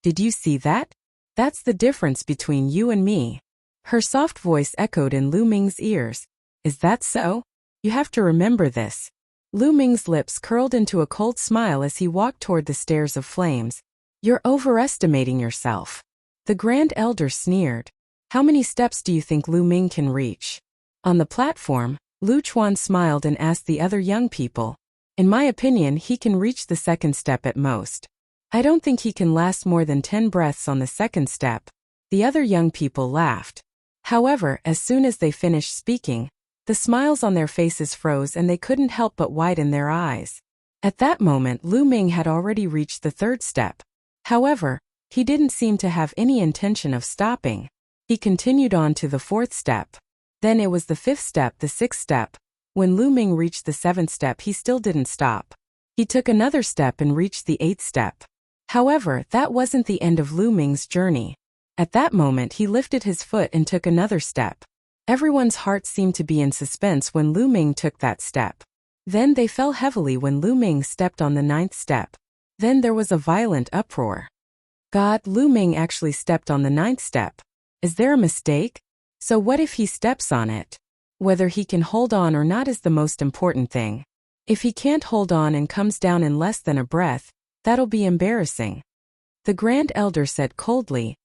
Did you see that? That's the difference between you and me. Her soft voice echoed in Lu Ming's ears. Is that so? You have to remember this. Lu Ming's lips curled into a cold smile as he walked toward the stairs of flames. You're overestimating yourself. The Grand Elder sneered. How many steps do you think Lu Ming can reach? On the platform, Lu Chuan smiled and asked the other young people. In my opinion, he can reach the 2nd step at most. I don't think he can last more than 10 breaths on the 2nd step. The other young people laughed. However, as soon as they finished speaking, the smiles on their faces froze and they couldn't help but widen their eyes. At that moment, Lu Ming had already reached the 3rd step. However, he didn't seem to have any intention of stopping. He continued on to the 4th step. Then it was the 5th step, the 6th step. When Lu Ming reached the 7th step, he still didn't stop. He took another step and reached the 8th step. However, that wasn't the end of Lu Ming's journey. At that moment, he lifted his foot and took another step. Everyone's heart seemed to be in suspense when Lu Ming took that step. Then they fell heavily when Lu Ming stepped on the 9th step. Then there was a violent uproar. God, Lu Ming actually stepped on the 9th step. Is there a mistake? So what if he steps on it? Whether he can hold on or not is the most important thing. If he can't hold on and comes down in less than a breath, that'll be embarrassing. The Grand Elder said coldly.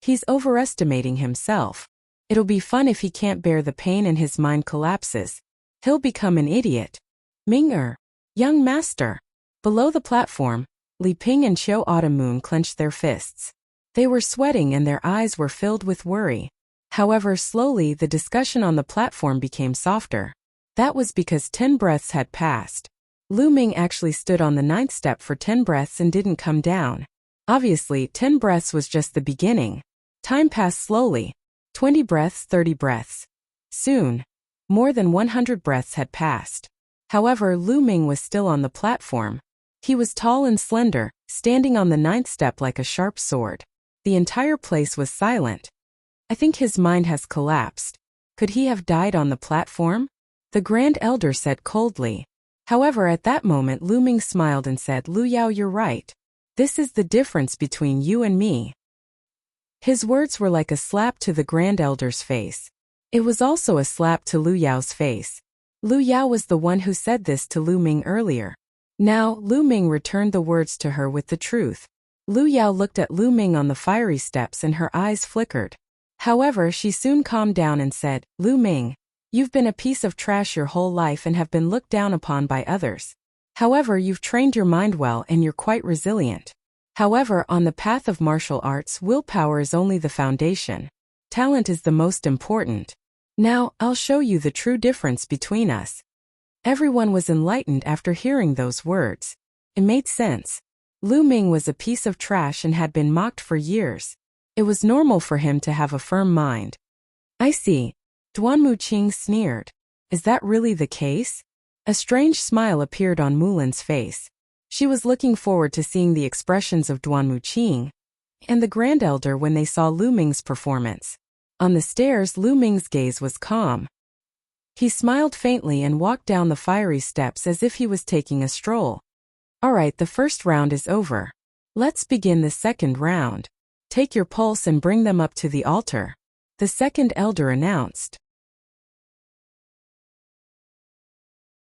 He's overestimating himself. It'll be fun if he can't bear the pain and his mind collapses. He'll become an idiot. Ming-er, young master. Below the platform, Li Ping and Xiao Autumn clenched their fists. They were sweating and their eyes were filled with worry. However, slowly the discussion on the platform became softer. That was because 10 breaths had passed. Lu Ming actually stood on the 9th step for 10 breaths and didn't come down. Obviously, 10 breaths was just the beginning. Time passed slowly. 20 breaths, 30 breaths. Soon, more than 100 breaths had passed. However, Lu Ming was still on the platform. He was tall and slender, standing on the 9th step like a sharp sword. The entire place was silent. I think his mind has collapsed. Could he have died on the platform? The Grand Elder said coldly. However, at that moment Lu Ming smiled and said, Lu Yao, you're right. This is the difference between you and me." His words were like a slap to the Grand Elder's face. It was also a slap to Lu Yao's face. Lu Yao was the one who said this to Lu Ming earlier. Now, Lu Ming returned the words to her with the truth. Lu Yao looked at Lu Ming on the fiery steps and her eyes flickered. However, she soon calmed down and said, "Lu Ming, you've been a piece of trash your whole life and have been looked down upon by others. However, you've trained your mind well and you're quite resilient. However, on the path of martial arts, willpower is only the foundation. Talent is the most important. Now, I'll show you the true difference between us." Everyone was enlightened after hearing those words. It made sense. Lu Ming was a piece of trash and had been mocked for years. It was normal for him to have a firm mind. "I see." Duan Muqing sneered. "Is that really the case?" A strange smile appeared on Mulin's face. She was looking forward to seeing the expressions of Duan Muqing and the Grand Elder when they saw Lu Ming's performance. On the stairs, Lu Ming's gaze was calm. He smiled faintly and walked down the fiery steps as if he was taking a stroll. "All right, the first round is over. Let's begin the second round. Take your pulse and bring them up to the altar," the second elder announced.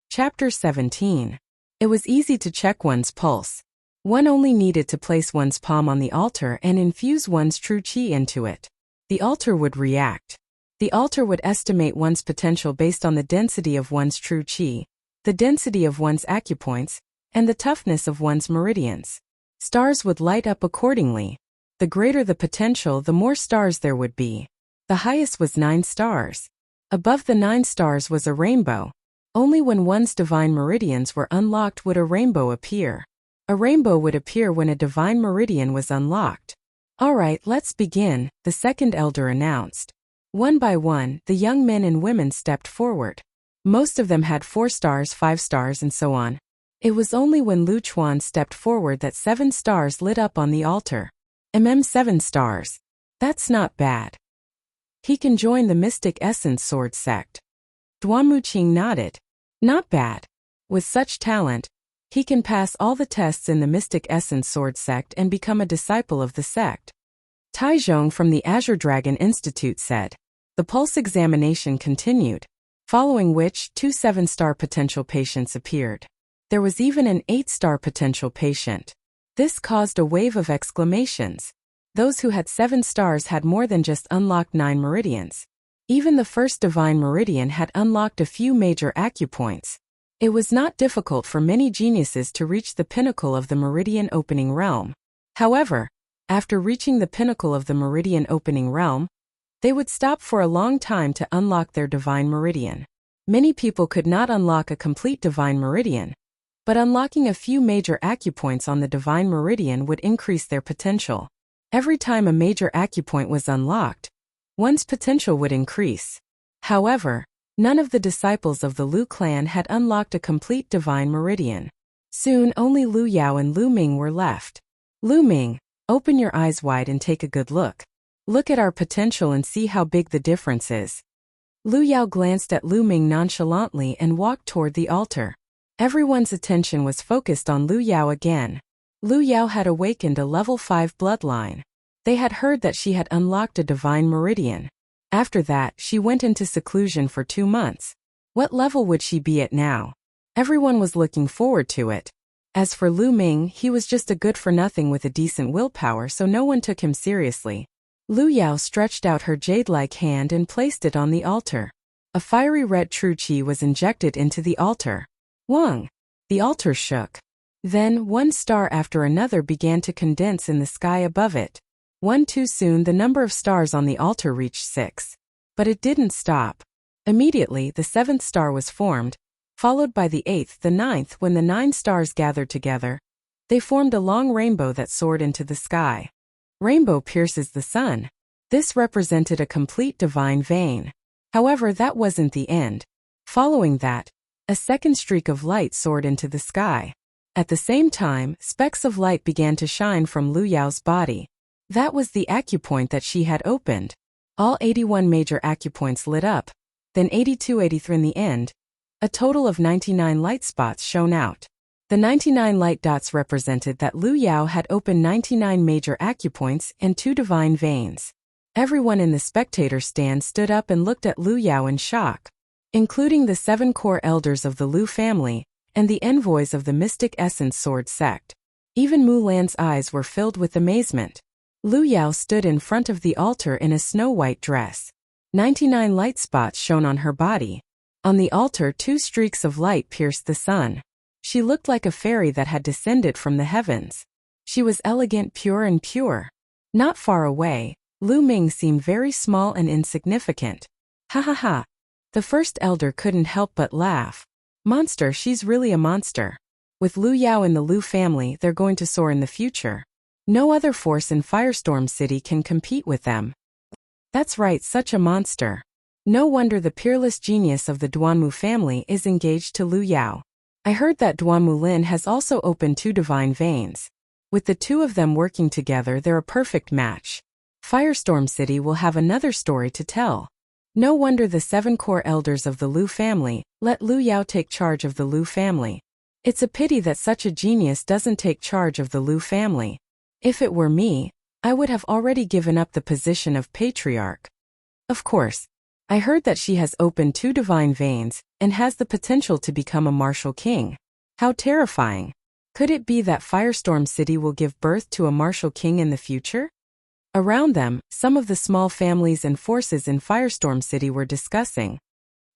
Chapter 17. It was easy to check one's pulse. One only needed to place one's palm on the altar and infuse one's true qi into it. The altar would react. The altar would estimate one's potential based on the density of one's true qi, the density of one's acupoints, and the toughness of one's meridians. Stars would light up accordingly. The greater the potential, the more stars there would be. The highest was 9 stars. Above the 9 stars was a rainbow. Only when one's divine meridians were unlocked would a rainbow appear. A rainbow would appear when a divine meridian was unlocked. "All right, let's begin," the second elder announced. One by one, the young men and women stepped forward. Most of them had 4 stars, 5 stars, and so on. It was only when Lu Chuan stepped forward that 7 stars lit up on the altar. 7 stars. That's not bad. He can join the Mystic Essence Sword sect. Duan Muqing nodded. Not bad. With such talent, he can pass all the tests in the Mystic Essence Sword sect and become a disciple of the sect. Tai Zhong from the Azure Dragon Institute said. The pulse examination continued, following which 2 7-star potential patients appeared. There was even an 8-star potential patient. This caused a wave of exclamations. Those who had 7 stars had more than just unlocked 9 meridians. Even the first divine meridian had unlocked a few major acupoints. It was not difficult for many geniuses to reach the pinnacle of the meridian opening realm. However, after reaching the pinnacle of the meridian opening realm, they would stop for a long time to unlock their divine meridian. Many people could not unlock a complete divine meridian, but unlocking a few major acupoints on the divine meridian would increase their potential. Every time a major acupoint was unlocked, one's potential would increase. However, none of the disciples of the Lu clan had unlocked a complete divine meridian. Soon only Lu Yao and Lu Ming were left. Lu Ming, open your eyes wide and take a good look. Look at our potential and see how big the difference is. Lu Yao glanced at Lu Ming nonchalantly and walked toward the altar. Everyone's attention was focused on Lu Yao again. Lu Yao had awakened a level 5 bloodline. They had heard that she had unlocked a divine meridian. After that, she went into seclusion for 2 months. What level would she be at now? Everyone was looking forward to it. As for Lu Ming, he was just a good-for-nothing with a decent willpower, so no one took him seriously. Lu Yao stretched out her jade-like hand and placed it on the altar. A fiery red true qi was injected into the altar. Wang! The altar shook. Then, 1 star after another began to condense in the sky above it. Too soon the number of stars on the altar reached 6. But it didn't stop. Immediately, the 7th star was formed, followed by the 8th, the 9th. When the 9 stars gathered together, they formed a long rainbow that soared into the sky. Rainbow pierces the sun. This represented a complete divine vein. However, that wasn't the end. Following that, a second streak of light soared into the sky. At the same time, specks of light began to shine from Lu Yao's body. That was the acupoint that she had opened. All 81 major acupoints lit up, then 82, 83 in the end. A total of 99 light spots shone out. The 99 light dots represented that Lu Yao had opened 99 major acupoints and 2 divine veins. Everyone in the spectator stand stood up and looked at Lu Yao in shock, including the 7 core elders of the Lu family and the envoys of the Mystic Essence Sword sect. Even Mulan's eyes were filled with amazement. Lu Yao stood in front of the altar in a snow-white dress. 99 light spots shone on her body. On the altar 2 streaks of light pierced the sun. She looked like a fairy that had descended from the heavens. She was elegant, pure and pure. Not far away, Lu Ming seemed very small and insignificant. Ha ha ha. The first elder couldn't help but laugh. Monster, she's really a monster. With Lu Yao in the Lu family, they're going to soar in the future. No other force in Firestorm City can compete with them. That's right, such a monster. No wonder the peerless genius of the Duanmu family is engaged to Lu Yao. I heard that Duanmu Lin has also opened 2 divine veins. With the 2 of them working together, they're a perfect match. Firestorm City will have another story to tell. No wonder the 7 core elders of the Lu family let Lu Yao take charge of the Lu family. It's a pity that such a genius doesn't take charge of the Lu family. If it were me, I would have already given up the position of patriarch. Of course, I heard that she has opened 2 divine veins and has the potential to become a martial king. How terrifying. Could it be that Firestorm City will give birth to a martial king in the future? Around them, some of the small families and forces in Firestorm City were discussing.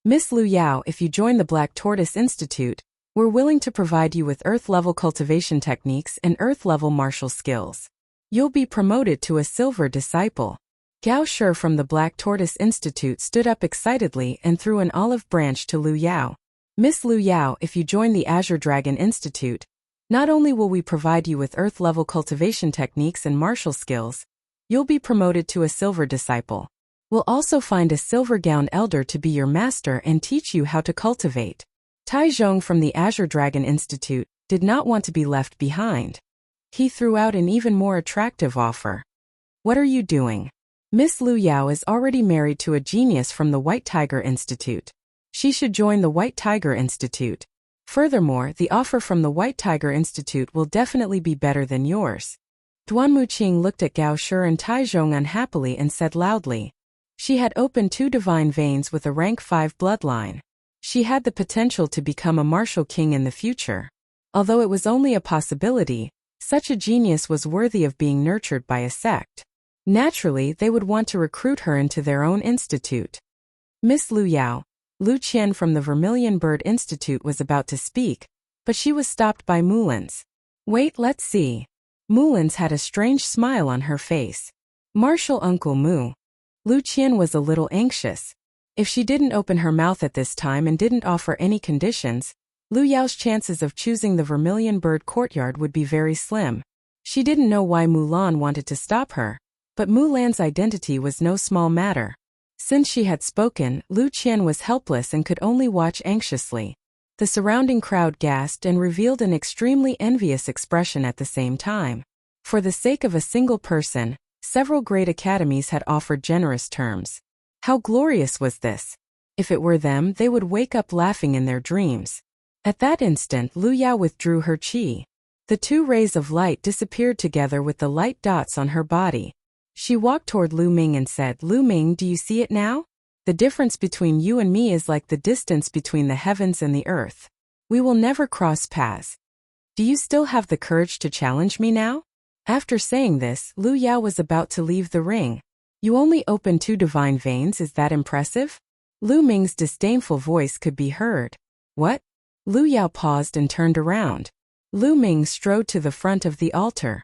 Miss Lu Yao, if you join the Black Tortoise Institute, we're willing to provide you with Earth-level cultivation techniques and Earth-level martial skills. You'll be promoted to a silver disciple. Gao Shi from the Black Tortoise Institute stood up excitedly and threw an olive branch to Lu Yao. Miss Lu Yao, if you join the Azure Dragon Institute, not only will we provide you with Earth-level cultivation techniques and martial skills, you'll be promoted to a silver disciple. We'll also find a silver gown elder to be your master and teach you how to cultivate. Tai Zhong from the Azure Dragon Institute did not want to be left behind. He threw out an even more attractive offer. What are you doing? Miss Lu Yao is already married to a genius from the White Tiger Institute. She should join the White Tiger Institute. Furthermore, the offer from the White Tiger Institute will definitely be better than yours. Duanmu Qing looked at Gao Shi and Tai Zhong unhappily and said loudly. She had opened 2 divine veins with a rank 5 bloodline. She had the potential to become a martial king in the future. Although it was only a possibility, such a genius was worthy of being nurtured by a sect. Naturally, they would want to recruit her into their own institute. Miss Lu Yao, Lu Qian from the Vermilion Bird Institute was about to speak, but she was stopped by Mulan's. Wait, let's see. Mulan's had a strange smile on her face. Martial Uncle Mu. Lu Qian was a little anxious. If she didn't open her mouth at this time and didn't offer any conditions, Lu Yao's chances of choosing the Vermilion Bird Courtyard would be very slim. She didn't know why Mulan wanted to stop her, but Mulan's identity was no small matter. Since she had spoken, Lu Qian was helpless and could only watch anxiously. The surrounding crowd gasped and revealed an extremely envious expression at the same time. For the sake of a single person, several great academies had offered generous terms. How glorious was this? If it were them, they would wake up laughing in their dreams. At that instant, Lu Yao withdrew her qi. The 2 rays of light disappeared together with the light dots on her body. She walked toward Lu Ming and said, Lu Ming, do you see it now? The difference between you and me is like the distance between the heavens and the earth. We will never cross paths. Do you still have the courage to challenge me now? After saying this, Lu Yao was about to leave the ring. You only opened 2 divine veins, is that impressive? Lu Ming's disdainful voice could be heard. What? Lu Yao paused and turned around. Lu Ming strode to the front of the altar.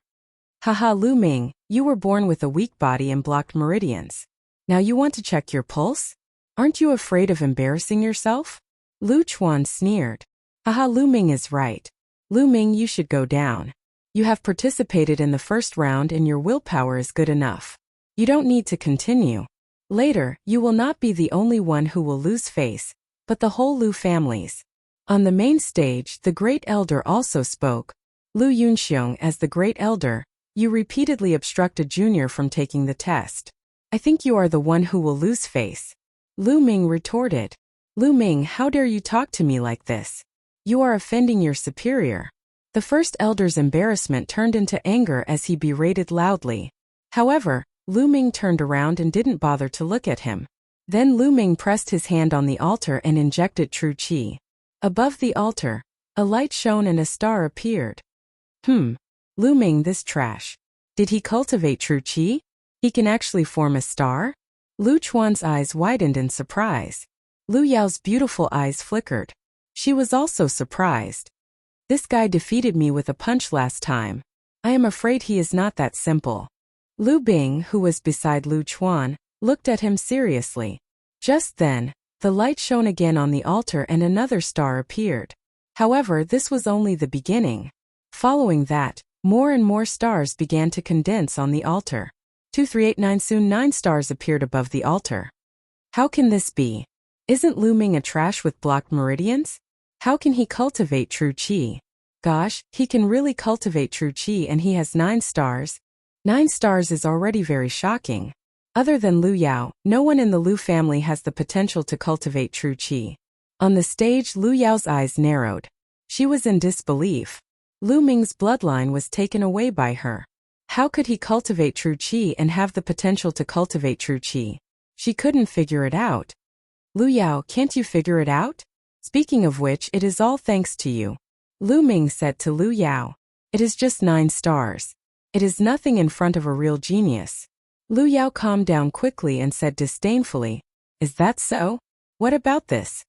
Haha, Lu Ming, you were born with a weak body and blocked meridians. Now you want to check your pulse? Aren't you afraid of embarrassing yourself? Lu Chuan sneered. Haha, Lu Ming is right. Lu Ming, you should go down. You have participated in the first round and your willpower is good enough. You don't need to continue. Later, you will not be the only one who will lose face, but the whole Lu families. On the main stage, the Great Elder also spoke. Lu Yunxiong, as the Great Elder, you repeatedly obstruct a junior from taking the test. I think you are the one who will lose face. Lu Ming retorted. Lu Ming, how dare you talk to me like this? You are offending your superior. The first elder's embarrassment turned into anger as he berated loudly. However, Lu Ming turned around and didn't bother to look at him. Then Lu Ming pressed his hand on the altar and injected true qi. Above the altar, a light shone and a star appeared. Lu Ming, this trash. Did he cultivate true qi? He can actually form a star? Lu Chuan's eyes widened in surprise. Lu Yao's beautiful eyes flickered. She was also surprised. This guy defeated me with a punch last time. I am afraid he is not that simple. Lu Bing, who was beside Lu Chuan, looked at him seriously. Just then, the light shone again on the altar and another star appeared. However, this was only the beginning. Following that, more and more stars began to condense on the altar. 2389 soon 9 stars appeared above the altar. How can this be? Isn't Lu Ming a trash with blocked meridians? How can he cultivate true qi? Gosh, he can really cultivate true qi and he has 9 stars. 9 stars is already very shocking. Other than Lu Yao, no one in the Lu family has the potential to cultivate true qi. On the stage, Lu Yao's eyes narrowed. She was in disbelief. Lu Ming's bloodline was taken away by her. How could he cultivate true qi and have the potential to cultivate true qi? She couldn't figure it out. Lu Yao, can't you figure it out? Speaking of which, it is all thanks to you. Lu Ming said to Lu Yao. It is just 9 stars. It is nothing in front of a real genius. Lu Yao calmed down quickly and said disdainfully, is that so? What about this?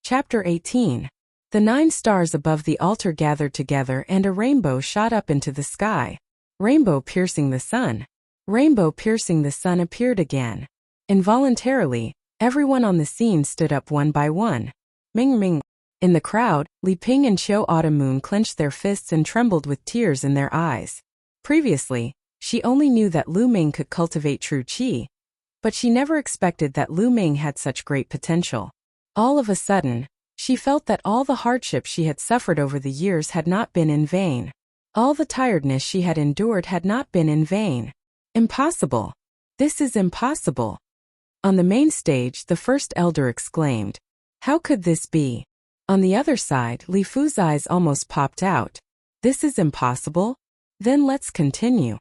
Chapter 18. The 9 stars above the altar gathered together and a rainbow shot up into the sky. Rainbow piercing the sun. Rainbow piercing the sun appeared again. Involuntarily, everyone on the scene stood up one by one. Ming Ming. In the crowd, Li Ping and Xiao Autumn Moon clenched their fists and trembled with tears in their eyes. Previously, she only knew that Lu Ming could cultivate true qi, but she never expected that Lu Ming had such great potential. All of a sudden, she felt that all the hardship she had suffered over the years had not been in vain. All the tiredness she had endured had not been in vain. Impossible. This is impossible. On the main stage, the first elder exclaimed, how could this be? On the other side, Li Fu's eyes almost popped out. This is impossible? Then let's continue.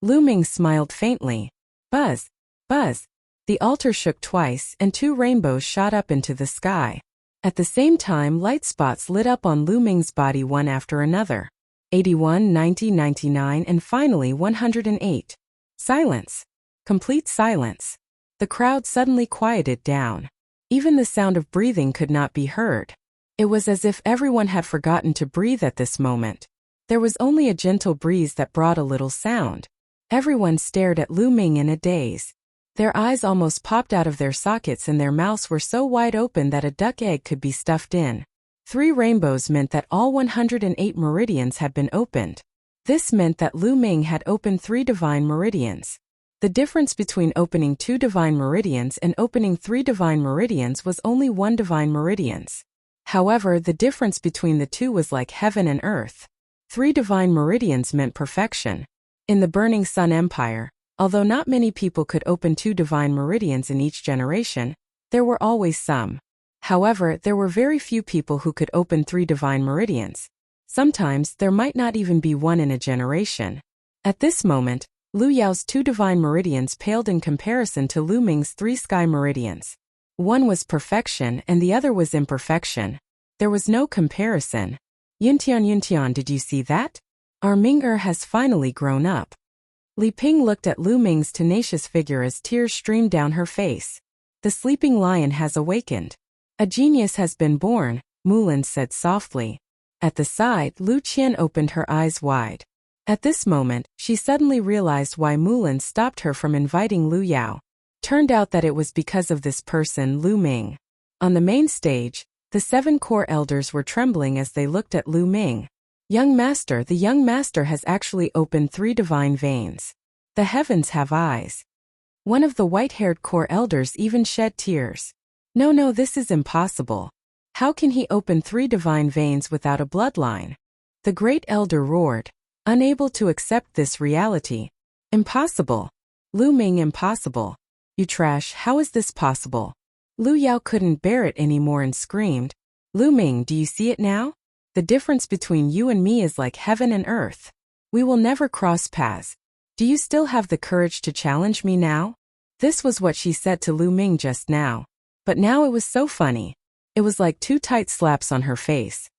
Lu Ming smiled faintly. Buzz, buzz. The altar shook twice and 2 rainbows shot up into the sky. At the same time, light spots lit up on Lu Ming's body one after another. 81, 90, 99, and finally 108. Silence. Complete silence. The crowd suddenly quieted down. Even the sound of breathing could not be heard. It was as if everyone had forgotten to breathe at this moment. There was only a gentle breeze that brought a little sound. Everyone stared at Lu Ming in a daze. Their eyes almost popped out of their sockets and their mouths were so wide open that a duck egg could be stuffed in. 3 rainbows meant that all 108 meridians had been opened. This meant that Lu Ming had opened 3 divine meridians. The difference between opening 2 divine meridians and opening 3 divine meridians was only 1 divine meridians. However, the difference between the 2 was like heaven and earth. 3 divine meridians meant perfection. In the Burning Sun Empire, although not many people could open 2 divine meridians in each generation, there were always some. However, there were very few people who could open 3 divine meridians. Sometimes there might not even be one in a generation. At this moment, Lu Yao's 2 divine meridians paled in comparison to Lu Ming's 3 sky meridians. One was perfection and the other was imperfection. There was no comparison. Yuntian, did you see that? Our Ming-er has finally grown up. Li Ping looked at Lu Ming's tenacious figure as tears streamed down her face. The sleeping lion has awakened. A genius has been born, Mulin said softly. At the side, Lu Qian opened her eyes wide. At this moment, she suddenly realized why Mulin stopped her from inviting Lu Yao. Turned out that it was because of this person, Lu Ming. On the main stage, the 7 core elders were trembling as they looked at Lu Ming. Young master, the young master has actually opened 3 divine veins. The heavens have eyes. One of the white-haired core elders even shed tears. No, this is impossible. How can he open 3 divine veins without a bloodline? The great elder roared, unable to accept this reality. Impossible. Lu Ming, impossible. You trash, how is this possible? Lu Yao couldn't bear it anymore and screamed, Lu Ming, do you see it now? The difference between you and me is like heaven and earth. We will never cross paths. Do you still have the courage to challenge me now? This was what she said to Lu Ming just now. But now it was so funny. It was like two tight slaps on her face.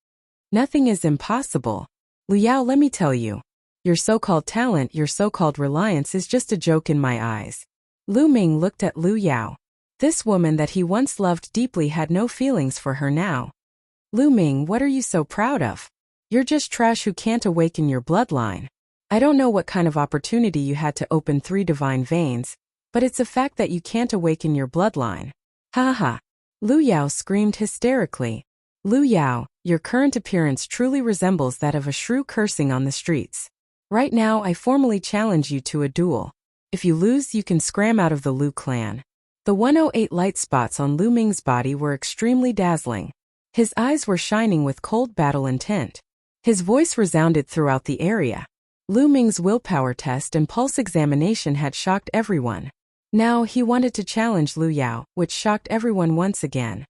Nothing is impossible. Lu Yao, let me tell you. Your so-called talent, your so-called reliance is just a joke in my eyes. Lu Ming looked at Lu Yao. This woman that he once loved deeply had no feelings for her now. Lu Ming, what are you so proud of? You're just trash who can't awaken your bloodline. I don't know what kind of opportunity you had to open 3 divine veins, but it's a fact that you can't awaken your bloodline. Ha ha. Lu Yao screamed hysterically. Lu Yao, your current appearance truly resembles that of a shrew cursing on the streets. Right now I formally challenge you to a duel. If you lose, you can scram out of the Lu clan. The 108 light spots on Lu Ming's body were extremely dazzling. His eyes were shining with cold battle intent. His voice resounded throughout the area. Lu Ming's willpower test and pulse examination had shocked everyone. Now he wanted to challenge Lu Yao, which shocked everyone once again.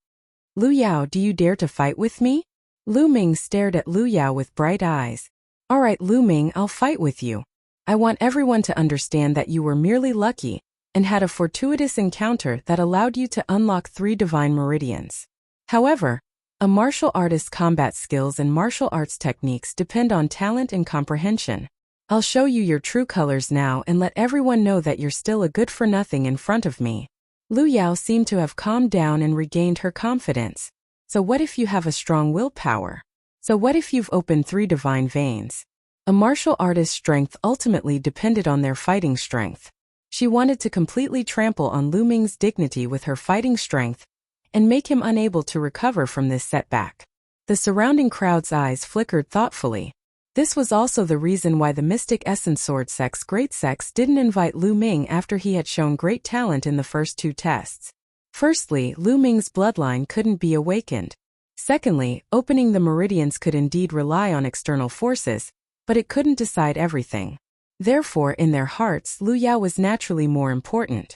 Lu Yao, do you dare to fight with me? Lu Ming stared at Lu Yao with bright eyes. Alright Lu Ming, I'll fight with you. I want everyone to understand that you were merely lucky and had a fortuitous encounter that allowed you to unlock 3 divine meridians. However, a martial artist's combat skills and martial arts techniques depend on talent and comprehension. I'll show you your true colors now and let everyone know that you're still a good-for-nothing in front of me. Lu Yao seemed to have calmed down and regained her confidence. So what if you have a strong willpower? So what if you've opened 3 divine veins? A martial artist's strength ultimately depended on their fighting strength. She wanted to completely trample on Lu Ming's dignity with her fighting strength and make him unable to recover from this setback. The surrounding crowd's eyes flickered thoughtfully. This was also the reason why the Mystic Essence Sword Sex Great Sex didn't invite Lu Ming after he had shown great talent in the first 2 tests. Firstly, Lu Ming's bloodline couldn't be awakened. Secondly, opening the meridians could indeed rely on external forces, but it couldn't decide everything. Therefore, in their hearts, Lu Yao was naturally more important.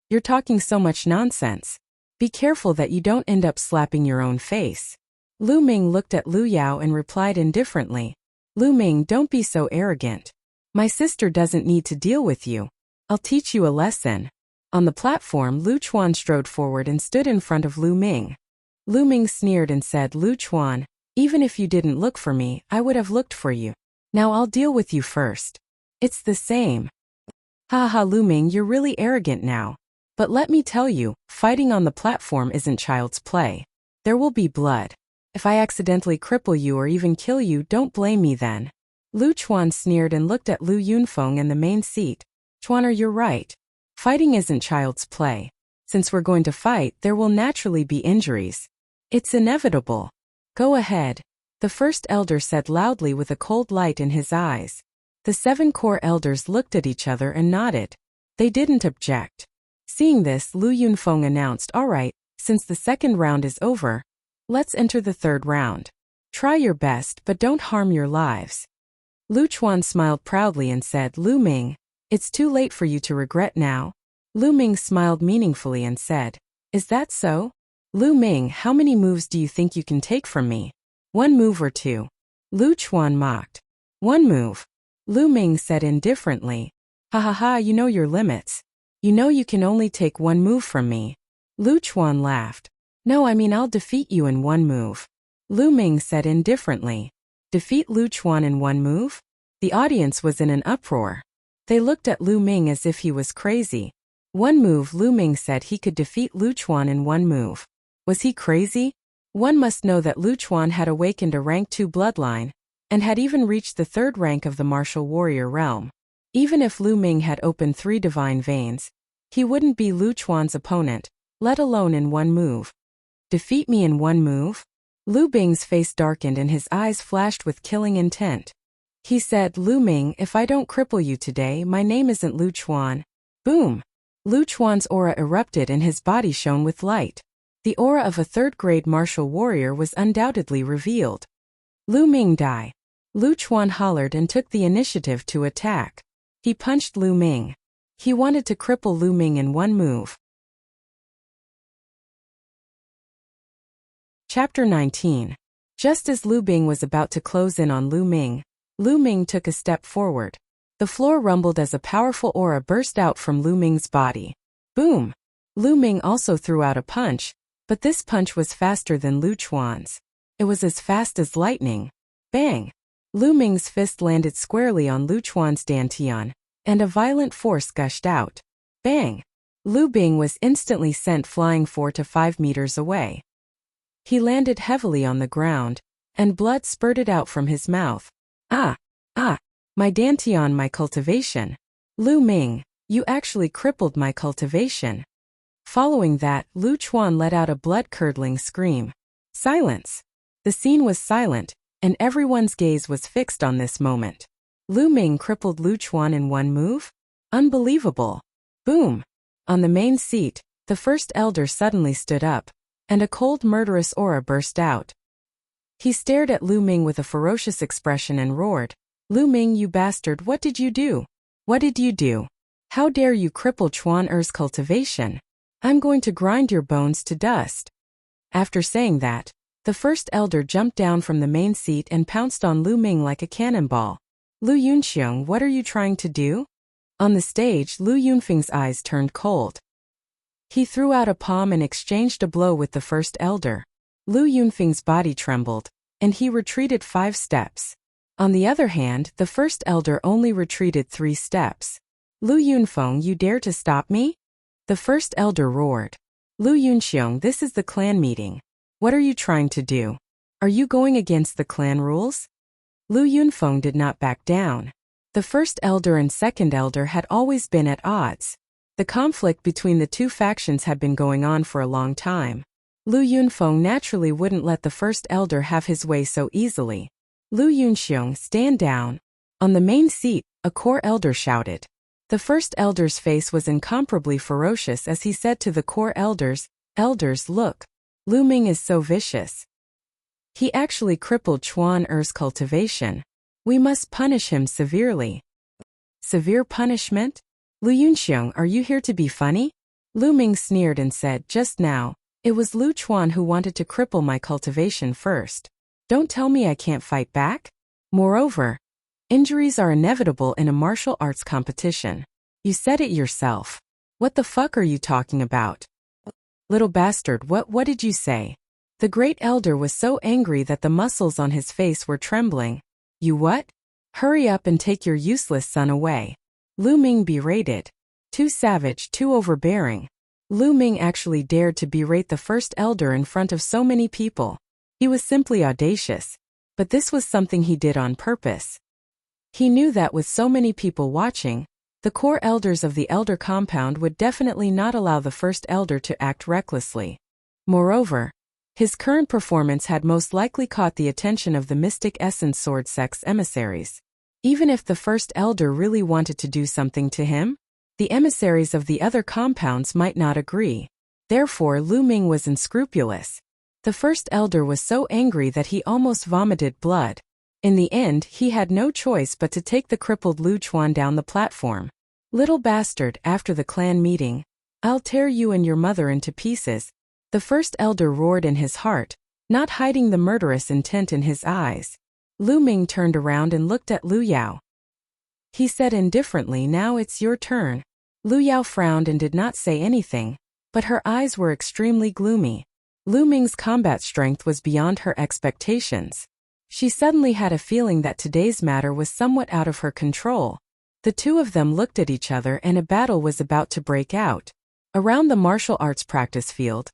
You're talking so much nonsense. Be careful that you don't end up slapping your own face. Lu Ming looked at Lu Yao and replied indifferently. Lu Ming, don't be so arrogant. My sister doesn't need to deal with you. I'll teach you a lesson. On the platform, Lu Chuan strode forward and stood in front of Lu Ming. Lu Ming sneered and said, Lu Chuan, even if you didn't look for me, I would have looked for you. Now I'll deal with you first. It's the same. Ha ha Lu Ming, you're really arrogant now. But let me tell you, fighting on the platform isn't child's play. There will be blood. If I accidentally cripple you or even kill you, don't blame me then. Lu Chuan sneered and looked at Lu Yunfeng in the main seat. Chuaner, you're right. Fighting isn't child's play. Since we're going to fight, there will naturally be injuries. It's inevitable. Go ahead. The first elder said loudly with a cold light in his eyes. The 7 core elders looked at each other and nodded. They didn't object. Seeing this, Lu Yunfeng announced, alright, since the second round is over, let's enter the 3rd round. Try your best, but don't harm your lives. Lu Chuan smiled proudly and said, Lu Ming, it's too late for you to regret now. Lu Ming smiled meaningfully and said, is that so? Lu Ming, how many moves do you think you can take from me? 1 move or 2? Lu Chuan mocked. 1 move. Lu Ming said indifferently. Ha ha ha, you know your limits. You know you can only take 1 move from me. Lu Chuan laughed. No, I mean I'll defeat you in 1 move. Lu Ming said indifferently. Defeat Lu Chuan in 1 move? The audience was in an uproar. They looked at Lu Ming as if he was crazy. 1 move, Lu Ming said he could defeat Lu Chuan in 1 move. Was he crazy? One must know that Lu Chuan had awakened a rank 2 bloodline, and had even reached the 3rd rank of the martial warrior realm. Even if Lu Ming had opened 3 divine veins, he wouldn't be Lu Chuan's opponent, let alone in 1 move. Defeat me in 1 move? Lu Bing's face darkened and his eyes flashed with killing intent. He said, Lu Ming, if I don't cripple you today, my name isn't Lu Chuan. Boom! Lu Chuan's aura erupted and his body shone with light. The aura of a 3rd-grade martial warrior was undoubtedly revealed. Lu Ming die. Lu Chuan hollered and took the initiative to attack. He punched Lu Ming. He wanted to cripple Lu Ming in 1 move. Chapter 19. Just as Lu Bing was about to close in on Lu Ming took a step forward. The floor rumbled as a powerful aura burst out from Lu Ming's body. Boom! Lu Ming also threw out a punch, but this punch was faster than Lu Chuan's. It was as fast as lightning. Bang! Lu Ming's fist landed squarely on Lu Chuan's dantian, and a violent force gushed out. Bang! Lu Bing was instantly sent flying 4 to 5 meters away. He landed heavily on the ground, and blood spurted out from his mouth. Ah! My dantian, my cultivation. Lu Ming, you actually crippled my cultivation. Following that, Lu Chuan let out a blood-curdling scream. Silence! The scene was silent, and everyone's gaze was fixed on this moment. Lu Ming crippled Lu Chuan in one move? Unbelievable! Boom! On the main seat, the first elder suddenly stood up, and a cold murderous aura burst out. He stared at Lu Ming with a ferocious expression and roared, Lu Ming, you bastard, what did you do? What did you do? How dare you cripple Chuan Er's cultivation? I'm going to grind your bones to dust. After saying that, the first elder jumped down from the main seat and pounced on Lu Ming like a cannonball. Lu Yunxiong, what are you trying to do? On the stage, Lu Yunfeng's eyes turned cold. He threw out a palm and exchanged a blow with the first elder. Lu Yunfeng's body trembled, and he retreated 5 steps. On the other hand, the first elder only retreated 3 steps. Lu Yunfeng, you dare to stop me? The first elder roared. Lu Yunxiong, this is the clan meeting. What are you trying to do? Are you going against the clan rules? Lu Yunfeng did not back down. The first elder and second elder had always been at odds. The conflict between the two factions had been going on for a long time. Lu Yunfeng naturally wouldn't let the first elder have his way so easily. Lu Yunxiong, stand down. On the main seat, a core elder shouted. The first elder's face was incomparably ferocious as he said to the core elders, Elders, look. Lu Ming is so vicious. He actually crippled Chuan Er's cultivation. We must punish him severely. Severe punishment? Lu Yunxiong, are you here to be funny? Lu Ming sneered and said, just now, it was Lu Chuan who wanted to cripple my cultivation first. Don't tell me I can't fight back. Moreover, injuries are inevitable in a martial arts competition. You said it yourself. What the fuck are you talking about? Little bastard, what did you say? The great elder was so angry that the muscles on his face were trembling. You what? Hurry up and take your useless son away. Lu Ming berated. Too savage, too overbearing. Lu Ming actually dared to berate the first elder in front of so many people. He was simply audacious. But this was something he did on purpose. He knew that with so many people watching, the core elders of the elder compound would definitely not allow the first elder to act recklessly. Moreover, his current performance had most likely caught the attention of the Mystic Essence Sword Sect's emissaries. Even if the first elder really wanted to do something to him, the emissaries of the other compounds might not agree. Therefore, Lu Ming was unscrupulous. The first elder was so angry that he almost vomited blood. In the end, he had no choice but to take the crippled Lu Chuan down the platform. Little bastard, after the clan meeting, I'll tear you and your mother into pieces. The first elder roared in his heart, not hiding the murderous intent in his eyes. Lu Ming turned around and looked at Lu Yao. He said indifferently, now it's your turn. Lu Yao frowned and did not say anything, but her eyes were extremely gloomy. Lu Ming's combat strength was beyond her expectations. She suddenly had a feeling that today's matter was somewhat out of her control. The two of them looked at each other and a battle was about to break out. Around the martial arts practice field,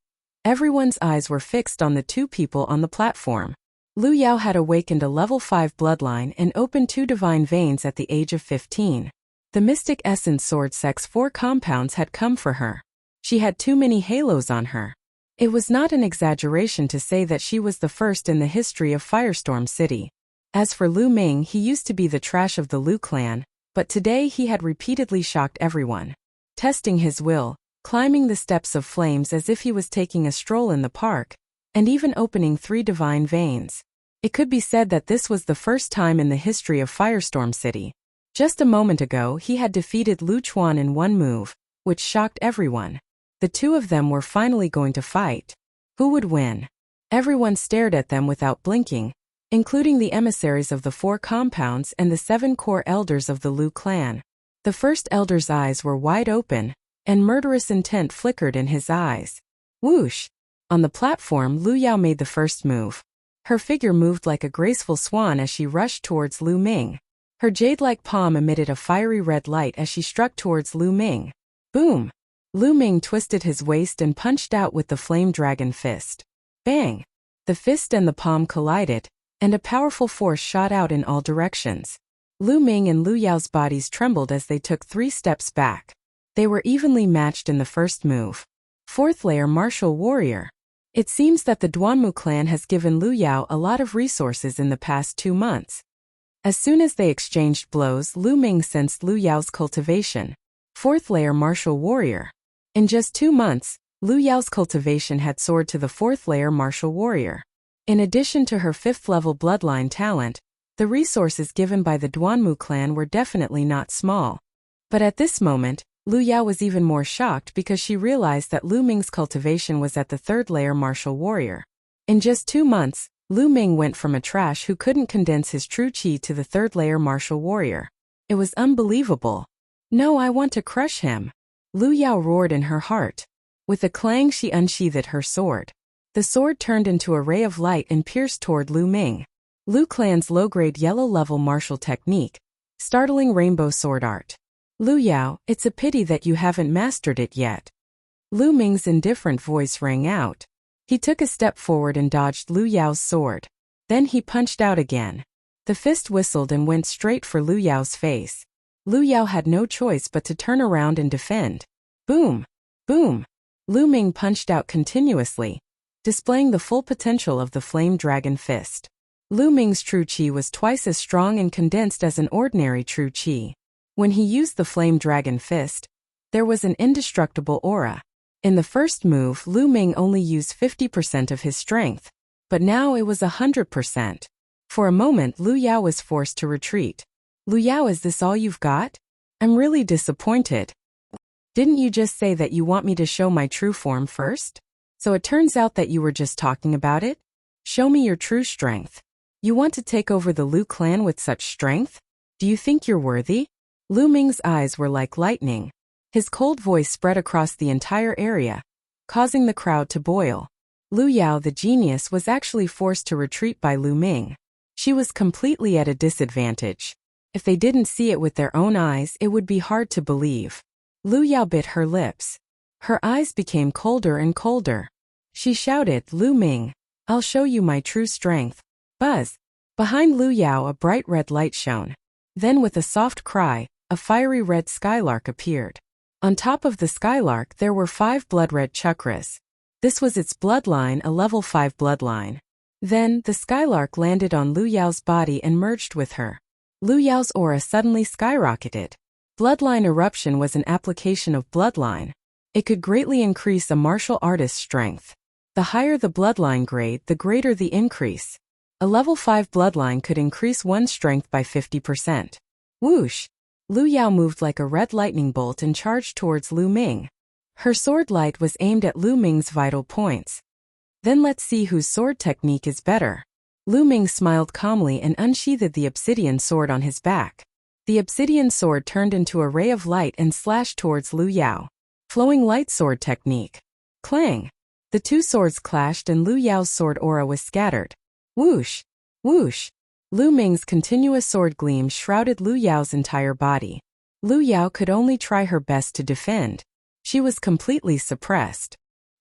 everyone's eyes were fixed on the two people on the platform. Lu Yao had awakened a level 5 bloodline and opened 2 divine veins at the age of 15. The Mystic Essence Sword Sect's 4 compounds had come for her. She had too many halos on her. It was not an exaggeration to say that she was the first in the history of Firestorm City. As for Lu Ming, he used to be the trash of the Lu clan, but today he had repeatedly shocked everyone. Testing his will, climbing the steps of flames as if he was taking a stroll in the park, and even opening 3 divine veins. It could be said that this was the first time in the history of Firestorm City. Just a moment ago he had defeated Lu Chuan in one move, which shocked everyone. The two of them were finally going to fight. Who would win? Everyone stared at them without blinking, including the emissaries of the 4 compounds and the 7 core elders of the Lu clan. The first elder's eyes were wide open, and murderous intent flickered in his eyes. Whoosh! On the platform, Lu Yao made the first move. Her figure moved like a graceful swan as she rushed towards Lu Ming. Her jade-like palm emitted a fiery red light as she struck towards Lu Ming. Boom! Lu Ming twisted his waist and punched out with the flame dragon fist. Bang! The fist and the palm collided, and a powerful force shot out in all directions. Lu Ming and Lu Yao's bodies trembled as they took 3 steps back. They were evenly matched in the first move. 4th layer martial warrior. It seems that the Duanmu clan has given Lu Yao a lot of resources in the past 2 months. As soon as they exchanged blows, Lu Ming sensed Lu Yao's cultivation. 4th layer martial warrior. In just 2 months, Lu Yao's cultivation had soared to the 4th layer martial warrior. In addition to her 5th level bloodline talent, the resources given by the Duanmu clan were definitely not small. But at this moment, Lu Yao was even more shocked because she realized that Lu Ming's cultivation was at the 3rd layer martial warrior. In just 2 months, Lu Ming went from a trash who couldn't condense his true qi to the 3rd layer martial warrior. It was unbelievable. No, I want to crush him. Lu Yao roared in her heart. With a clang, she unsheathed her sword. The sword turned into a ray of light and pierced toward Lu Ming. Lu clan's low-grade yellow-level martial technique. Startling rainbow sword art. Lu Yao, it's a pity that you haven't mastered it yet. Lu Ming's indifferent voice rang out. He took a step forward and dodged Lu Yao's sword. Then he punched out again. The fist whistled and went straight for Lu Yao's face. Lu Yao had no choice but to turn around and defend. Boom! Boom! Lu Ming punched out continuously, displaying the full potential of the flame dragon fist. Lu Ming's true qi was twice as strong and condensed as an ordinary true qi. When he used the flame dragon fist, there was an indestructible aura. In the first move, Lu Ming only used 50% of his strength, but now it was 100%. For a moment, Lu Yao was forced to retreat. Lu Yao, is this all you've got? I'm really disappointed. Didn't you just say that you want me to show my true form first? So it turns out that you were just talking about it? Show me your true strength. You want to take over the Lu clan with such strength? Do you think you're worthy? Lu Ming's eyes were like lightning. His cold voice spread across the entire area, causing the crowd to boil. Lu Yao, the genius, was actually forced to retreat by Lu Ming. She was completely at a disadvantage. If they didn't see it with their own eyes, it would be hard to believe. Lu Yao bit her lips. Her eyes became colder and colder. She shouted, Lu Ming, I'll show you my true strength. Buzz! Behind Lu Yao, a bright red light shone. Then with a soft cry, a fiery red skylark appeared. On top of the skylark there were 5 blood-red chakras. This was its bloodline, a level 5 bloodline. Then, the skylark landed on Lu Yao's body and merged with her. Lu Yao's aura suddenly skyrocketed. Bloodline eruption was an application of bloodline. It could greatly increase a martial artist's strength. The higher the bloodline grade, the greater the increase. A level 5 bloodline could increase one's strength by 50%. Whoosh! Lu Yao moved like a red lightning bolt and charged towards Lu Ming. Her sword light was aimed at Lu Ming's vital points. Then let's see whose sword technique is better. Lu Ming smiled calmly and unsheathed the obsidian sword on his back. The obsidian sword turned into a ray of light and slashed towards Lu Yao. Flowing light sword technique. Clang! The 2 swords clashed and Lu Yao's sword aura was scattered. Whoosh! Whoosh! Lu Ming's continuous sword gleam shrouded Lu Yao's entire body. Lu Yao could only try her best to defend. She was completely suppressed.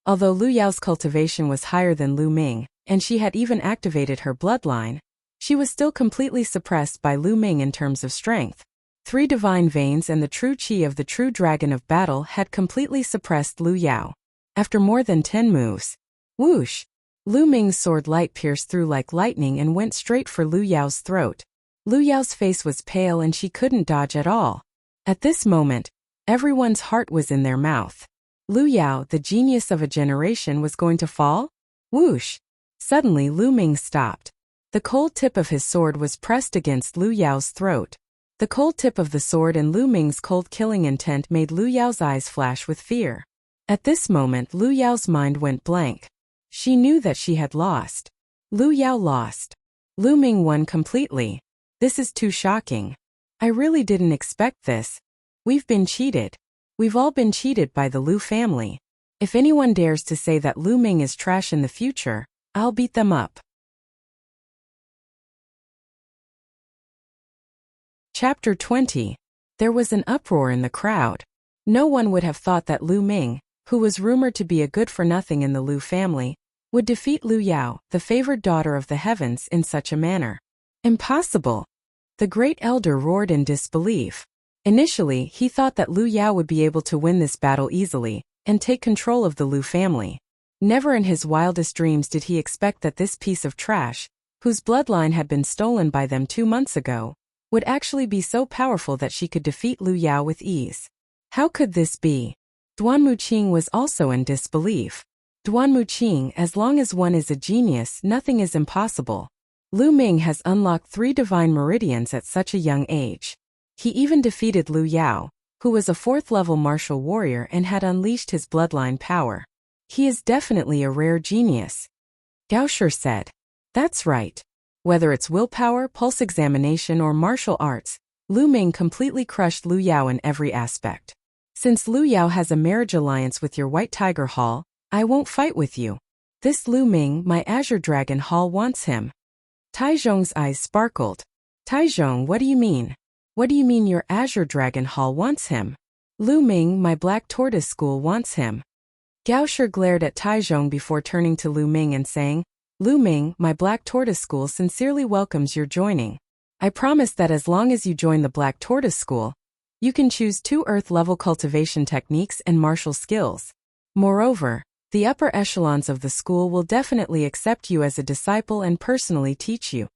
Although Lu Yao's cultivation was higher than Lu Ming, and she had even activated her bloodline, she was still completely suppressed by Lu Ming in terms of strength. 3 divine veins and the true qi of the true dragon of battle had completely suppressed Lu Yao. After more than 10 moves, whoosh! Lu Ming's sword light pierced through like lightning and went straight for Lu Yao's throat. Lu Yao's face was pale and she couldn't dodge at all. At this moment, everyone's heart was in their mouth. Lu Yao, the genius of a generation, was going to fall? Whoosh! Suddenly Lu Ming stopped. The cold tip of his sword was pressed against Lu Yao's throat. The cold tip of the sword and Lu Ming's cold killing intent made Lu Yao's eyes flash with fear. At this moment Lu Yao's mind went blank. She knew that she had lost. Lu Yao lost. Lu Ming won completely. This is too shocking. I really didn't expect this. We've been cheated. We've all been cheated by the Lu family. If anyone dares to say that Lu Ming is trash in the future, I'll beat them up. Chapter 20. There was an uproar in the crowd. No one would have thought that Lu Ming, who was rumored to be a good-for-nothing in the Lu family, would defeat Lu Yao, the favored daughter of the heavens, in such a manner. Impossible! The great elder roared in disbelief. Initially, he thought that Lu Yao would be able to win this battle easily and take control of the Lu family. Never in his wildest dreams did he expect that this piece of trash, whose bloodline had been stolen by them 2 months ago, would actually be so powerful that she could defeat Lu Yao with ease. How could this be? Duan Muqing was also in disbelief. Duan Muqing, as long as one is a genius, nothing is impossible. Lu Ming has unlocked 3 divine meridians at such a young age. He even defeated Lu Yao, who was a 4th-level martial warrior and had unleashed his bloodline power. He is definitely a rare genius. Gao Shi said. That's right. Whether it's willpower, pulse examination or martial arts, Lu Ming completely crushed Lu Yao in every aspect. Since Lu Yao has a marriage alliance with your White Tiger Hall, I won't fight with you. This Lu Ming, my Azure Dragon Hall wants him. Taizhong's eyes sparkled. Taizhong, what do you mean? What do you mean your Azure Dragon Hall wants him? Lu Ming, my Black Tortoise School wants him. Gao Shi glared at Taizhong before turning to Lu Ming and saying, Lu Ming, my Black Tortoise School sincerely welcomes your joining. I promise that as long as you join the Black Tortoise School, you can choose 2 Earth-level cultivation techniques and martial skills. Moreover, the upper echelons of the school will definitely accept you as a disciple and personally teach you.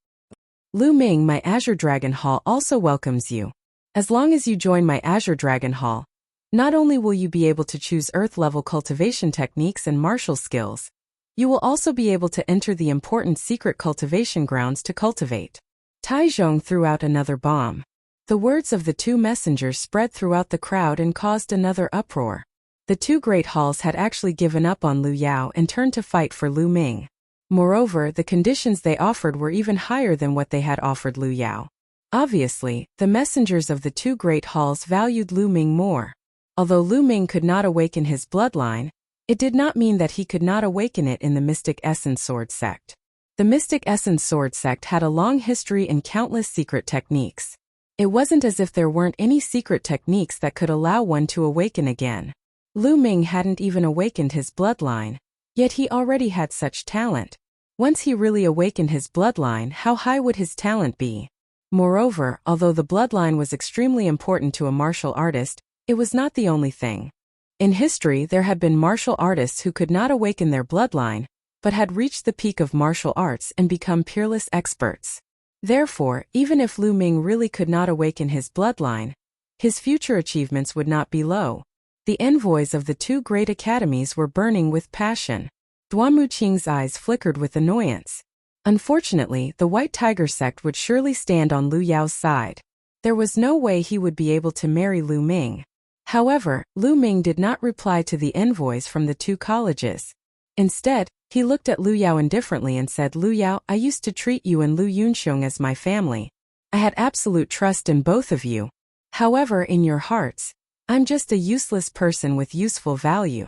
Lu Ming, my Azure Dragon Hall also welcomes you. As long as you join my Azure Dragon Hall, not only will you be able to choose Earth-level cultivation techniques and martial skills, you will also be able to enter the important secret cultivation grounds to cultivate. Taizhong threw out another bomb. The words of the 2 messengers spread throughout the crowd and caused another uproar. The 2 great halls had actually given up on Lu Yao and turned to fight for Lu Ming. Moreover, the conditions they offered were even higher than what they had offered Lu Yao. Obviously, the messengers of the 2 great halls valued Lu Ming more. Although Lu Ming could not awaken his bloodline, it did not mean that he could not awaken it in the Mystic Essence Sword sect. The Mystic Essence Sword sect had a long history and countless secret techniques. It wasn't as if there weren't any secret techniques that could allow one to awaken again. Lu Ming hadn't even awakened his bloodline, yet he already had such talent. Once he really awakened his bloodline, how high would his talent be? Moreover, although the bloodline was extremely important to a martial artist, it was not the only thing. In history, there had been martial artists who could not awaken their bloodline, but had reached the peak of martial arts and become peerless experts. Therefore, even if Lu Ming really could not awaken his bloodline, his future achievements would not be low. The envoys of the 2 great academies were burning with passion. Duan Muqing's eyes flickered with annoyance. Unfortunately, the White Tiger sect would surely stand on Lu Yao's side. There was no way he would be able to marry Lu Ming. However, Lu Ming did not reply to the envoys from the 2 colleges. Instead, he looked at Lu Yao indifferently and said, Lu Yao, I used to treat you and Lu Yunxiong as my family. I had absolute trust in both of you. However, in your hearts, I'm just a useless person with useful value.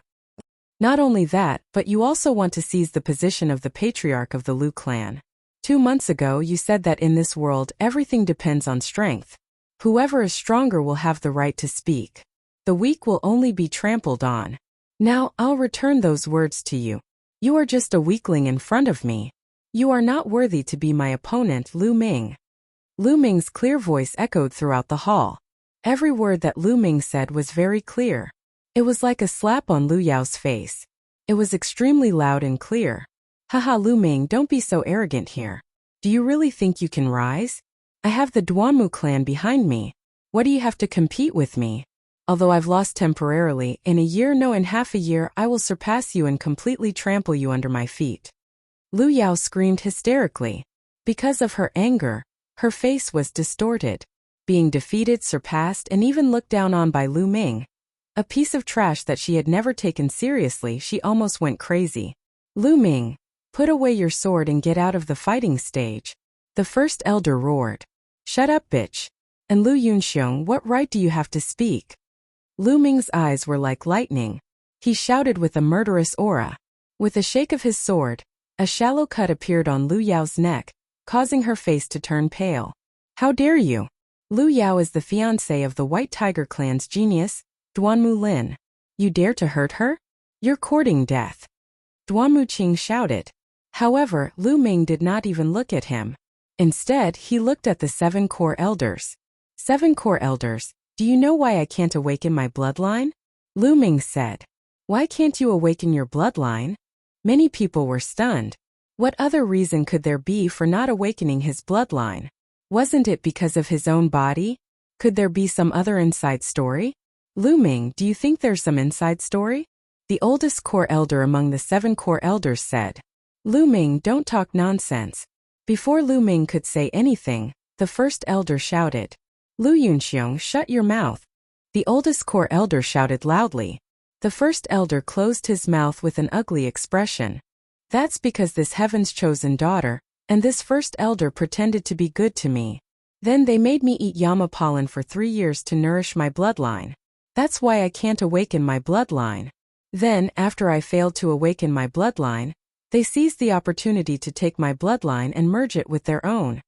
Not only that, but you also want to seize the position of the patriarch of the Lu clan. 2 months ago you said that in this world everything depends on strength. Whoever is stronger will have the right to speak. The weak will only be trampled on. Now, I'll return those words to you. You are just a weakling in front of me. You are not worthy to be my opponent, Lu Ming. Lu Ming's clear voice echoed throughout the hall. Every word that Lu Ming said was very clear. It was like a slap on Lu Yao's face. It was extremely loud and clear. Haha, Lu Ming, don't be so arrogant here. Do you really think you can rise? I have the Duanmu clan behind me. What do you have to compete with me? Although I've lost temporarily, in a year, no, in half a year, I will surpass you and completely trample you under my feet. Lu Yao screamed hysterically. Because of her anger, her face was distorted. Being defeated, surpassed, and even looked down on by Lu Ming, a piece of trash that she had never taken seriously, she almost went crazy. Lu Ming, put away your sword and get out of the fighting stage. The first elder roared. Shut up, bitch. And Lu Yunxiong, what right do you have to speak? Lu Ming's eyes were like lightning. He shouted with a murderous aura. With a shake of his sword, a shallow cut appeared on Lu Yao's neck, causing her face to turn pale. How dare you? Lu Yao is the fiancé of the White Tiger clan's genius, Duanmu Lin. You dare to hurt her? You're courting death. Duanmu Qing shouted. However, Lu Ming did not even look at him. Instead, he looked at the 7 core elders. 7 core elders, do you know why I can't awaken my bloodline? Lu Ming said. Why can't you awaken your bloodline? Many people were stunned. What other reason could there be for not awakening his bloodline? Wasn't it because of his own body? Could there be some other inside story? Lu Ming, do you think there's some inside story? The oldest core elder among the 7 core elders said. Lu Ming, don't talk nonsense. Before Lu Ming could say anything, the first elder shouted. Lu Yunxiong, shut your mouth. The oldest core elder shouted loudly. The first elder closed his mouth with an ugly expression. That's because this heaven's chosen daughter, and this first elder pretended to be good to me. Then they made me eat Yama pollen for 3 years to nourish my bloodline. That's why I can't awaken my bloodline. Then, after I failed to awaken my bloodline, they seized the opportunity to take my bloodline and merge it with their own.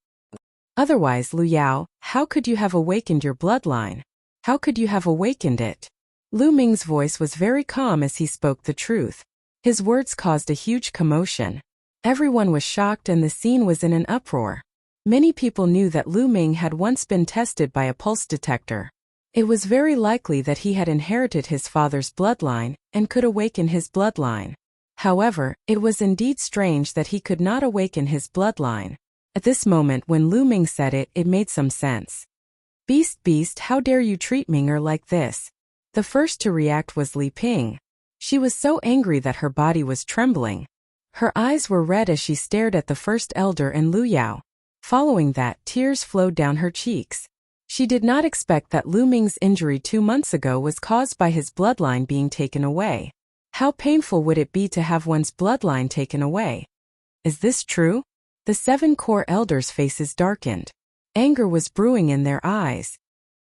Otherwise, Lu Yao, how could you have awakened your bloodline? How could you have awakened it? Lu Ming's voice was very calm as he spoke the truth. His words caused a huge commotion. Everyone was shocked and the scene was in an uproar. Many people knew that Lu Ming had once been tested by a pulse detector. It was very likely that he had inherited his father's bloodline and could awaken his bloodline. However, it was indeed strange that he could not awaken his bloodline. At this moment when Lu Ming said it, it made some sense. Beast, how dare you treat Ming'er like this? The first to react was Li Ping. She was so angry that her body was trembling. Her eyes were red as she stared at the first elder and Lu Yao. Following that, tears flowed down her cheeks. She did not expect that Lu Ming's injury 2 months ago was caused by his bloodline being taken away. How painful would it be to have one's bloodline taken away? Is this true? The 7 core elders' faces darkened. Anger was brewing in their eyes.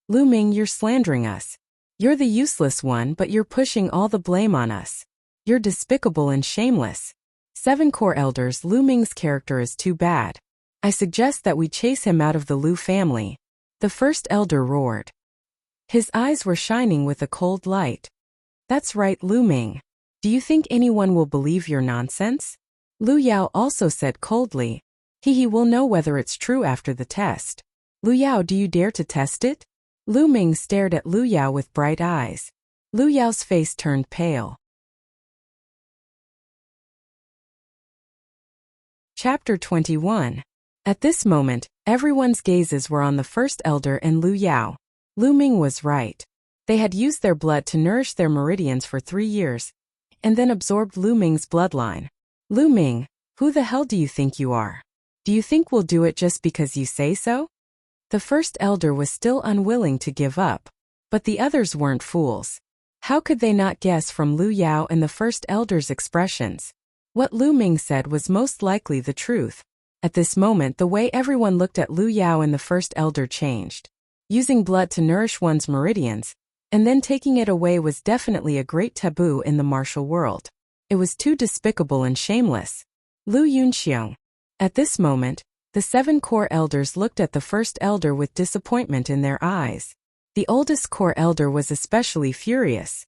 Lu Ming, you're slandering us. You're the useless one, but you're pushing all the blame on us. You're despicable and shameless. 7 core elders, Lu Ming's character is too bad. I suggest that we chase him out of the Lu family. The first elder roared. His eyes were shining with a cold light. That's right, Lu Ming. Do you think anyone will believe your nonsense? Lu Yao also said coldly. He will know whether it's true after the test. Lu Yao, do you dare to test it? Lu Ming stared at Lu Yao with bright eyes. Lu Yao's face turned pale. Chapter 21. At this moment, everyone's gazes were on the first elder and Lu Yao. Lu Ming was right. They had used their blood to nourish their meridians for 3 years, and then absorbed Lu Ming's bloodline. Lu Ming, who the hell do you think you are? Do you think we'll do it just because you say so? The first elder was still unwilling to give up. But the others weren't fools. How could they not guess from Lu Yao and the first elder's expressions? What Lu Ming said was most likely the truth. At this moment, the way everyone looked at Lu Yao and the first elder changed. Using blood to nourish one's meridians, and then taking it away was definitely a great taboo in the martial world. It was too despicable and shameless. Lu Yunxiong. At this moment, the 7 core elders looked at the first elder with disappointment in their eyes. The oldest core elder was especially furious.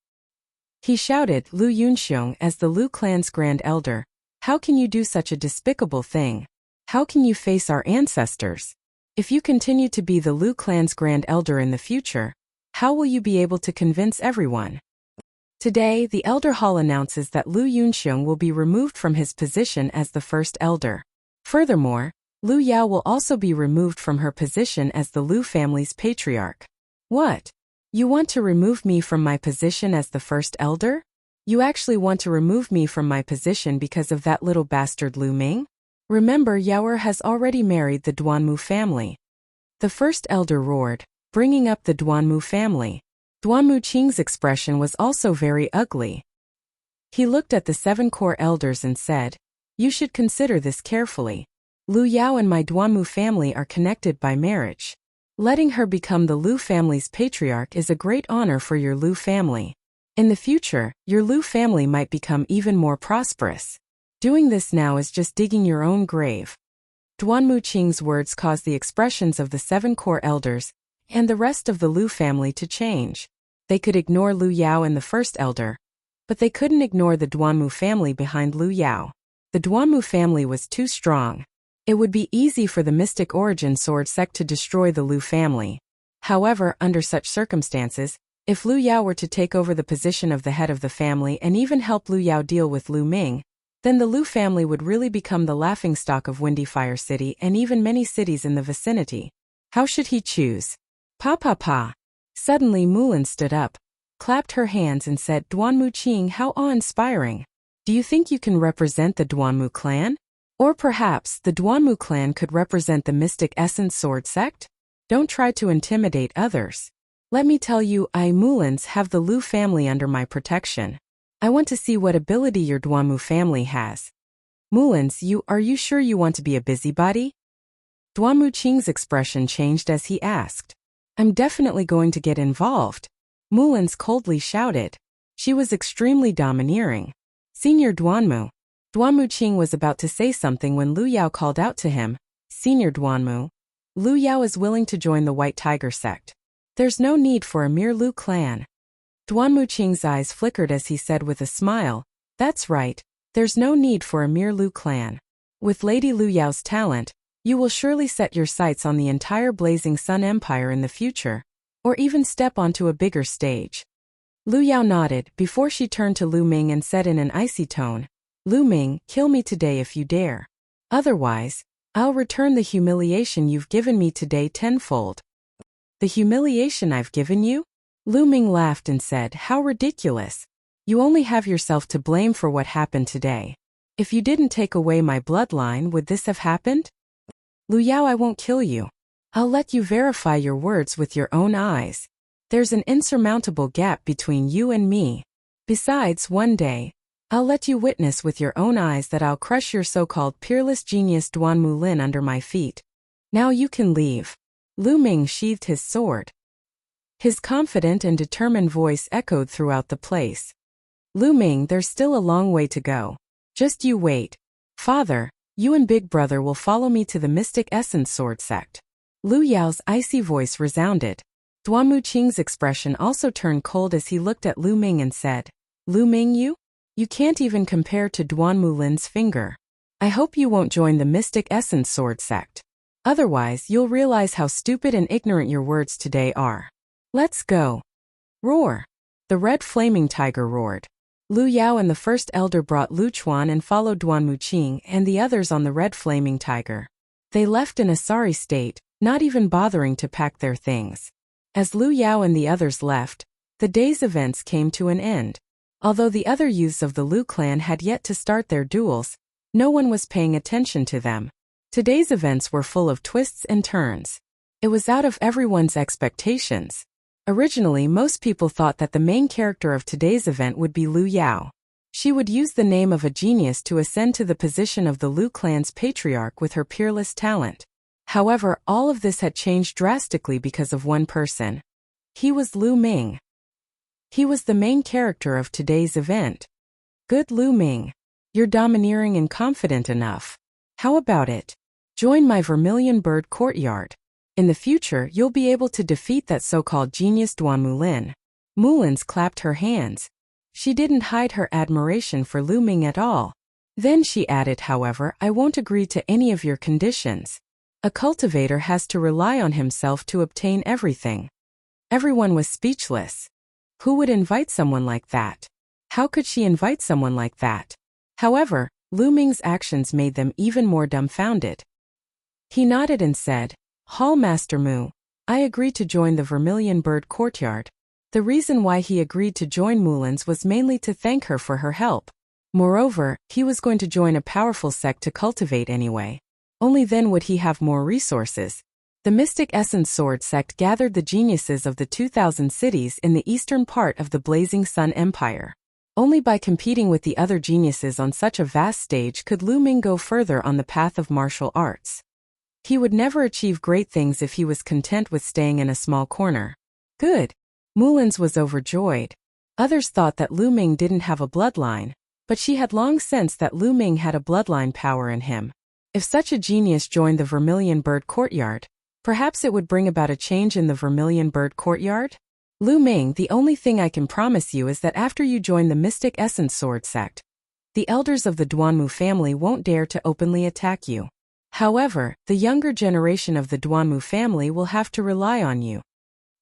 He shouted, Lu Yunxiong, as the Lu clan's grand elder, how can you do such a despicable thing? How can you face our ancestors? If you continue to be the Lu clan's grand elder in the future, how will you be able to convince everyone? Today, the Elder Hall announces that Lu Yunxiong will be removed from his position as the first elder. Furthermore, Lu Yao will also be removed from her position as the Lu family's patriarch. What? You want to remove me from my position as the first elder? You actually want to remove me from my position because of that little bastard Lu Ming? Remember, Yaoer has already married the Duanmu family. The first elder roared, bringing up the Duanmu family. Duanmu Qing's expression was also very ugly. He looked at the 7 core elders and said, "You should consider this carefully. Lu Yao and my Duanmu family are connected by marriage. Letting her become the Lu family's patriarch is a great honor for your Lu family. In the future, your Lu family might become even more prosperous. Doing this now is just digging your own grave." Duanmu Qing's words caused the expressions of the 7 core elders and the rest of the Lu family to change. They could ignore Lu Yao and the first elder, but they couldn't ignore the Duanmu family behind Lu Yao. The Duanmu family was too strong. It would be easy for the mystic origin sword sect to destroy the Lu family. However, under such circumstances, if Lu Yao were to take over the position of the head of the family and even help Lu Yao deal with Lu Ming, then the Lu family would really become the laughingstock of Windy Fire City and even many cities in the vicinity. How should he choose? Pa. Suddenly Mulan stood up, clapped her hands and said, "Duanmu Qing, how awe-inspiring. Do you think you can represent the Duanmu clan? Or perhaps the Duanmu clan could represent the Mystic Essence Sword sect? Don't try to intimidate others. Let me tell you, I, Mulans, have the Lu family under my protection. I want to see what ability your Duanmu family has." "Mulans, are you sure you want to be a busybody?" Duanmu Qing's expression changed as he asked. "I'm definitely going to get involved," Mulans coldly shouted. She was extremely domineering. "Senior Duanmu." Duanmu Qing was about to say something when Lu Yao called out to him, "Senior Duanmu, Lu Yao is willing to join the White Tiger sect. There's no need for a mere Lu clan." Duanmu Qing's eyes flickered as he said with a smile, "That's right, there's no need for a mere Lu clan. With Lady Lu Yao's talent, you will surely set your sights on the entire Blazing Sun Empire in the future, or even step onto a bigger stage." Lu Yao nodded before she turned to Lu Ming and said in an icy tone, "Lu Ming, kill me today if you dare. Otherwise, I'll return the humiliation you've given me today tenfold." "The humiliation I've given you?" Lu Ming laughed and said, "How ridiculous. You only have yourself to blame for what happened today. If you didn't take away my bloodline, would this have happened?" "Lu Yao, I won't kill you. I'll let you verify your words with your own eyes. There's an insurmountable gap between you and me. Besides, one day, I'll let you witness with your own eyes that I'll crush your so-called peerless genius Duanmu Lin under my feet. Now you can leave." Lu Ming sheathed his sword. His confident and determined voice echoed throughout the place. "Lu Ming, there's still a long way to go. Just you wait. Father, you and Big Brother will follow me to the Mystic Essence Sword sect." Lu Yao's icy voice resounded. Duanmu Qing's expression also turned cold as he looked at Lu Ming and said, "Lu Ming, you can't even compare to Duanmu Lin's finger. I hope you won't join the Mystic Essence Sword sect. Otherwise, you'll realize how stupid and ignorant your words today are. Let's go." Roar! The red flaming tiger roared. Lu Yao and the first elder brought Lu Chuan and followed Duanmu Qing and the others on the red flaming tiger. They left in a sorry state, not even bothering to pack their things. As Lu Yao and the others left, the day's events came to an end. Although the other youths of the Lu clan had yet to start their duels, no one was paying attention to them. Today's events were full of twists and turns. It was out of everyone's expectations. Originally, most people thought that the main character of today's event would be Lu Yao. She would use the name of a genius to ascend to the position of the Lu clan's patriarch with her peerless talent. However, all of this had changed drastically because of one person. He was Lu Ming. He was the main character of today's event. "Good Lu Ming. You're domineering and confident enough. How about it? Join my Vermilion Bird courtyard. In the future, you'll be able to defeat that so-called genius Duanmu Lin." Mulans clapped her hands. She didn't hide her admiration for Lu Ming at all. Then she added, "However, I won't agree to any of your conditions. A cultivator has to rely on himself to obtain everything." Everyone was speechless. Who would invite someone like that? How could she invite someone like that? However, Lu Ming's actions made them even more dumbfounded. He nodded and said, "Hall Master Mu, I agree to join the Vermilion Bird courtyard." The reason why he agreed to join Mulans was mainly to thank her for her help. Moreover, he was going to join a powerful sect to cultivate anyway. Only then would he have more resources. The Mystic Essence Sword sect gathered the geniuses of the 2,000 cities in the eastern part of the Blazing Sun Empire. Only by competing with the other geniuses on such a vast stage could Lu Ming go further on the path of martial arts. He would never achieve great things if he was content with staying in a small corner. Good. Mullins was overjoyed. Others thought that Lu Ming didn't have a bloodline, but she had long sensed that Lu Ming had a bloodline power in him. If such a genius joined the Vermilion Bird Courtyard, perhaps it would bring about a change in the Vermilion Bird Courtyard? Lu Ming, the only thing I can promise you is that after you join the Mystic Essence Sword sect, the elders of the Duanmu family won't dare to openly attack you. However, the younger generation of the Duanmu family will have to rely on you.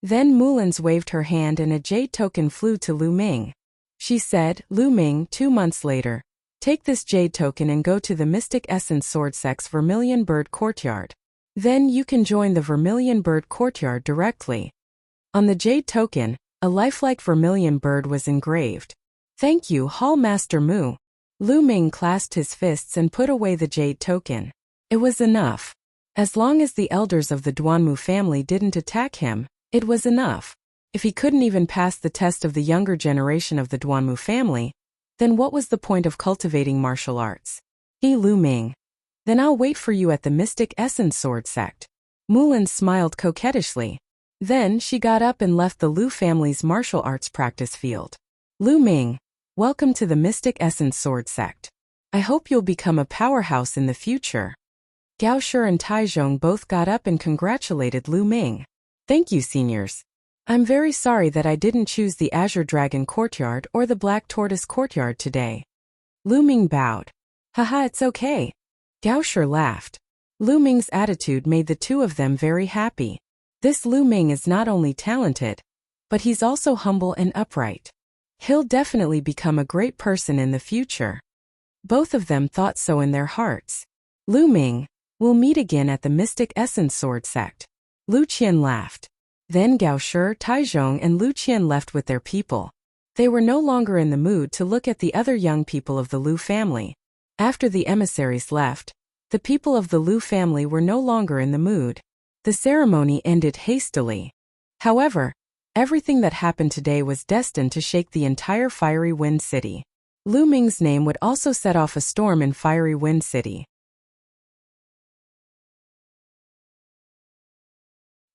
Then Mullins waved her hand and a jade token flew to Lu Ming. She said, Lu Ming, 2 months later, take this jade token and go to the Mystic Essence Sword sect's Vermilion Bird Courtyard. Then you can join the Vermilion Bird Courtyard directly. On the jade token, a lifelike vermilion bird was engraved. Thank you, Hall Master Mu. Lu Ming clasped his fists and put away the jade token. It was enough. As long as the elders of the Duanmu family didn't attack him, it was enough. If he couldn't even pass the test of the younger generation of the Duanmu family, then what was the point of cultivating martial arts? Lu Ming. Then I'll wait for you at the Mystic Essence Sword sect. Mullins smiled coquettishly. Then she got up and left the Lu family's martial arts practice field. Lu Ming, welcome to the Mystic Essence Sword sect. I hope you'll become a powerhouse in the future. Gao Shi and Taizhong both got up and congratulated Lu Ming. Thank you, seniors. I'm very sorry that I didn't choose the Azure Dragon Courtyard or the Black Tortoise Courtyard today. Lu Ming bowed. Haha, it's okay. Gao Shi laughed. Lu Ming's attitude made the two of them very happy. This Lu Ming is not only talented, but he's also humble and upright. He'll definitely become a great person in the future. Both of them thought so in their hearts. Lu Ming, we'll meet again at the Mystic Essence Sword sect. Lu Qian laughed. Then Gao Shi, Taizhong and Lu Qian left with their people. They were no longer in the mood to look at the other young people of the Lu family. After the emissaries left, the people of the Lu family were no longer in the mood. The ceremony ended hastily. However, everything that happened today was destined to shake the entire Fiery Wind City. Lu Ming's name would also set off a storm in Fiery Wind City.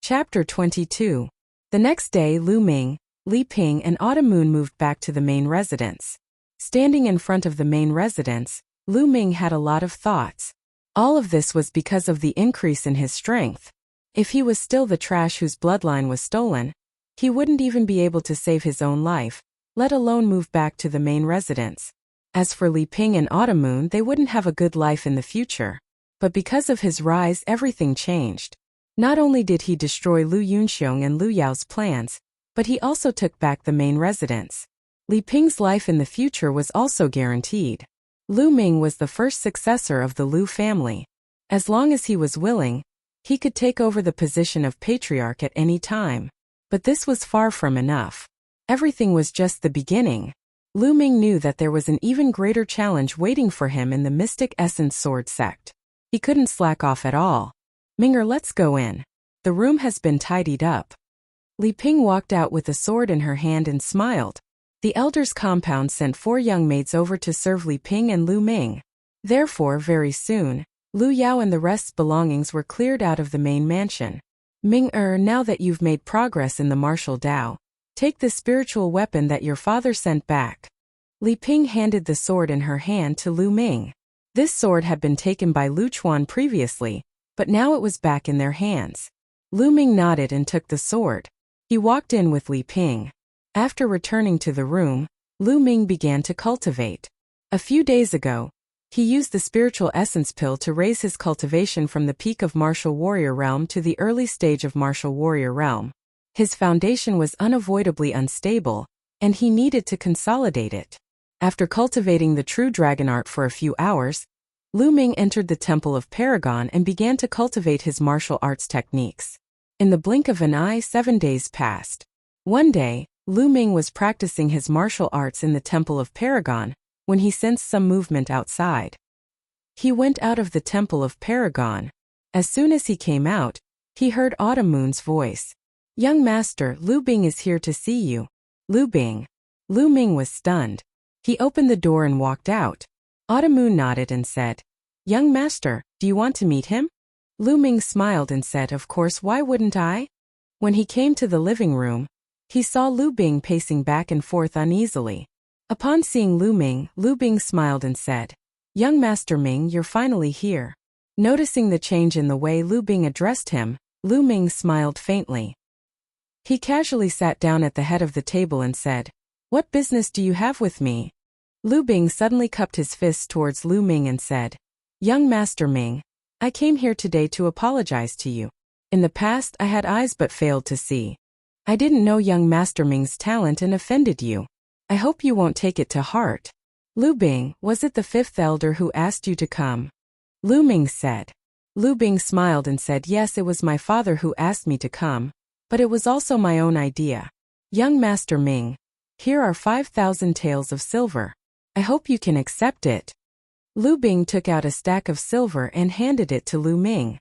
Chapter 22. The next day, Lu Ming, Li Ping and Autumn Moon moved back to the main residence. Standing in front of the main residence, Lu Ming had a lot of thoughts. All of this was because of the increase in his strength. If he was still the trash whose bloodline was stolen, he wouldn't even be able to save his own life, let alone move back to the main residence. As for Li Ping and Autumn Moon, they wouldn't have a good life in the future. But because of his rise, everything changed. Not only did he destroy Lu Yunxiong and Lu Yao's plans, but he also took back the main residence. Li Ping's life in the future was also guaranteed. Lu Ming was the first successor of the Lu family. As long as he was willing, he could take over the position of patriarch at any time. But this was far from enough. Everything was just the beginning. Lu Ming knew that there was an even greater challenge waiting for him in the Mystic Essence Sword sect. He couldn't slack off at all. Minger, let's go in. The room has been tidied up. Li Ping walked out with a sword in her hand and smiled. The elders' compound sent 4 young maids over to serve Li Ping and Lu Ming. Therefore, very soon, Lu Yao and the rest's belongings were cleared out of the main mansion. Ming-er, now that you've made progress in the martial Dao, take the spiritual weapon that your father sent back. Li Ping handed the sword in her hand to Lu Ming. This sword had been taken by Lu Chuan previously, but now it was back in their hands. Lu Ming nodded and took the sword. He walked in with Li Ping. After returning to the room, Lu Ming began to cultivate. A few days ago, he used the spiritual essence pill to raise his cultivation from the peak of martial warrior realm to the early stage of martial warrior realm. His foundation was unavoidably unstable, and he needed to consolidate it. After cultivating the true dragon art for a few hours, Lu Ming entered the Temple of Paragon and began to cultivate his martial arts techniques. In the blink of an eye, 7 days passed. One day, Lu Ming was practicing his martial arts in the Temple of Paragon, when he sensed some movement outside. He went out of the Temple of Paragon. As soon as he came out, he heard Autumn Moon's voice. Young master, Lu Bing is here to see you. Lu Bing. Lu Ming was stunned. He opened the door and walked out. Autumn nodded and said, "Young master, do you want to meet him?" Lu Ming smiled and said, "Of course, why wouldn't I?" When he came to the living room, he saw Lu Bing pacing back and forth uneasily. Upon seeing Lu Bing smiled and said, "Young Master Ming, you're finally here." Noticing the change in the way Lu Bing addressed him, Lu Ming smiled faintly. He casually sat down at the head of the table and said, "What business do you have with me?" Lu Bing suddenly cupped his fists towards Lu Ming and said, "Young Master Ming, I came here today to apologize to you. In the past I had eyes but failed to see. I didn't know young Master Ming's talent and offended you. I hope you won't take it to heart." "Lu Bing, was it the fifth elder who asked you to come?" Lu Ming said. Lu Bing smiled and said, "Yes, it was my father who asked me to come, but it was also my own idea. Young Master Ming, here are 5,000 taels of silver. I hope you can accept it." Lu Bing took out a stack of silver and handed it to Lu Ming.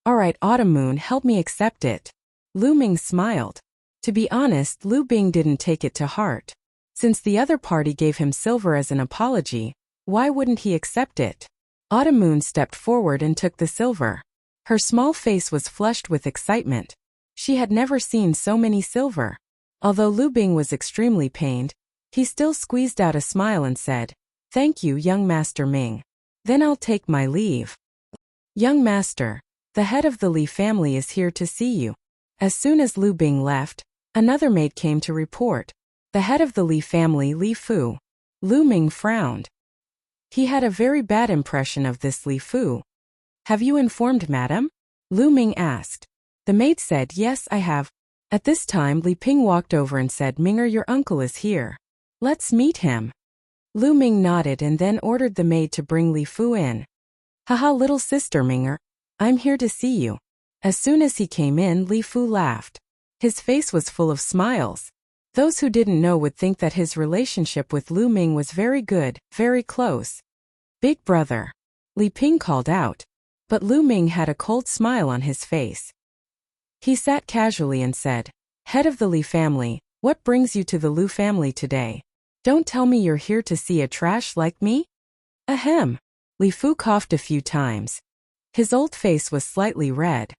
"All right, Autumn Moon, help me accept it." Lu Ming smiled. To be honest, Lu Bing didn't take it to heart. Since the other party gave him silver as an apology, why wouldn't he accept it? Autumn Moon stepped forward and took the silver. Her small face was flushed with excitement. She had never seen so many silver. Although Lu Bing was extremely pained, he still squeezed out a smile and said, "Thank you, young Master Ming. Then I'll take my leave." "Young Master, the head of the Li family is here to see you." As soon as Lu Bing left, another maid came to report. The head of the Li family, Li Fu. Lu Ming frowned. He had a very bad impression of this Li Fu. "Have you informed madam?" Lu Ming asked. The maid said, "Yes, I have." At this time Li Ping walked over and said, "Minger, your uncle is here. Let's meet him." Lu Ming nodded and then ordered the maid to bring Li Fu in. "Haha, little sister Minger, I'm here to see you." As soon as he came in, Li Fu laughed. His face was full of smiles. Those who didn't know would think that his relationship with Lu Ming was very good, very close. "Big brother," Li Ping called out. But Lu Ming had a cold smile on his face. He sat casually and said, "Head of the Li family, what brings you to the Lu family today? Don't tell me you're here to see a trash like me?" "Ahem." Li Fu coughed a few times. His old face was slightly red.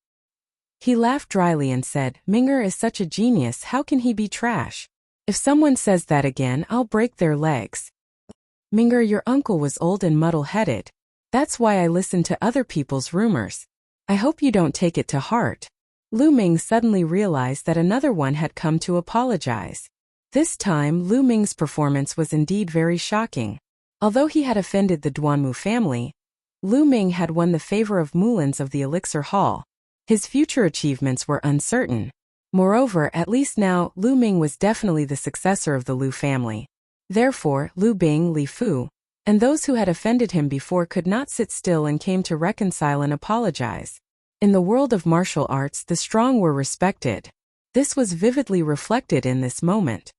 He laughed dryly and said, "Minger is such a genius, how can he be trash? If someone says that again, I'll break their legs." "Minger, your uncle was old and muddle-headed. That's why I listened to other people's rumors. I hope you don't take it to heart." Lu Ming suddenly realized that another one had come to apologize. This time, Lu Ming's performance was indeed very shocking. Although he had offended the Duanmu family, Lu Ming had won the favor of Mulans of the Elixir Hall. His future achievements were uncertain. Moreover, at least now, Lu Ming was definitely the successor of the Lu family. Therefore, Lu Bing, Li Fu, and those who had offended him before could not sit still and came to reconcile and apologize. In the world of martial arts, the strong were respected. This was vividly reflected in this moment.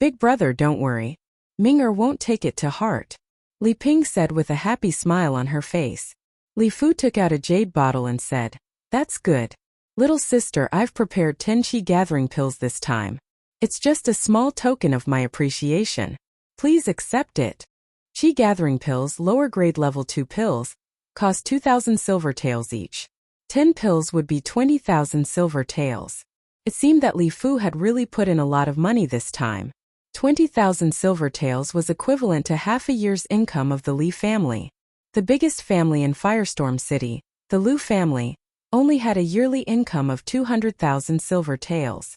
"Big brother, don't worry. Minger won't take it to heart," Li Ping said with a happy smile on her face. Li Fu took out a jade bottle and said, "That's good. Little sister, I've prepared 10 Qi gathering pills this time. It's just a small token of my appreciation. Please accept it." Qi gathering pills, lower grade level 2 pills, cost 2,000 silver taels each. 10 pills would be 20,000 silver taels. It seemed that Li Fu had really put in a lot of money this time. 20,000 silver taels was equivalent to half a year's income of the Li family. The biggest family in Firestorm City, the Lu family, only had a yearly income of 200,000 silver taels.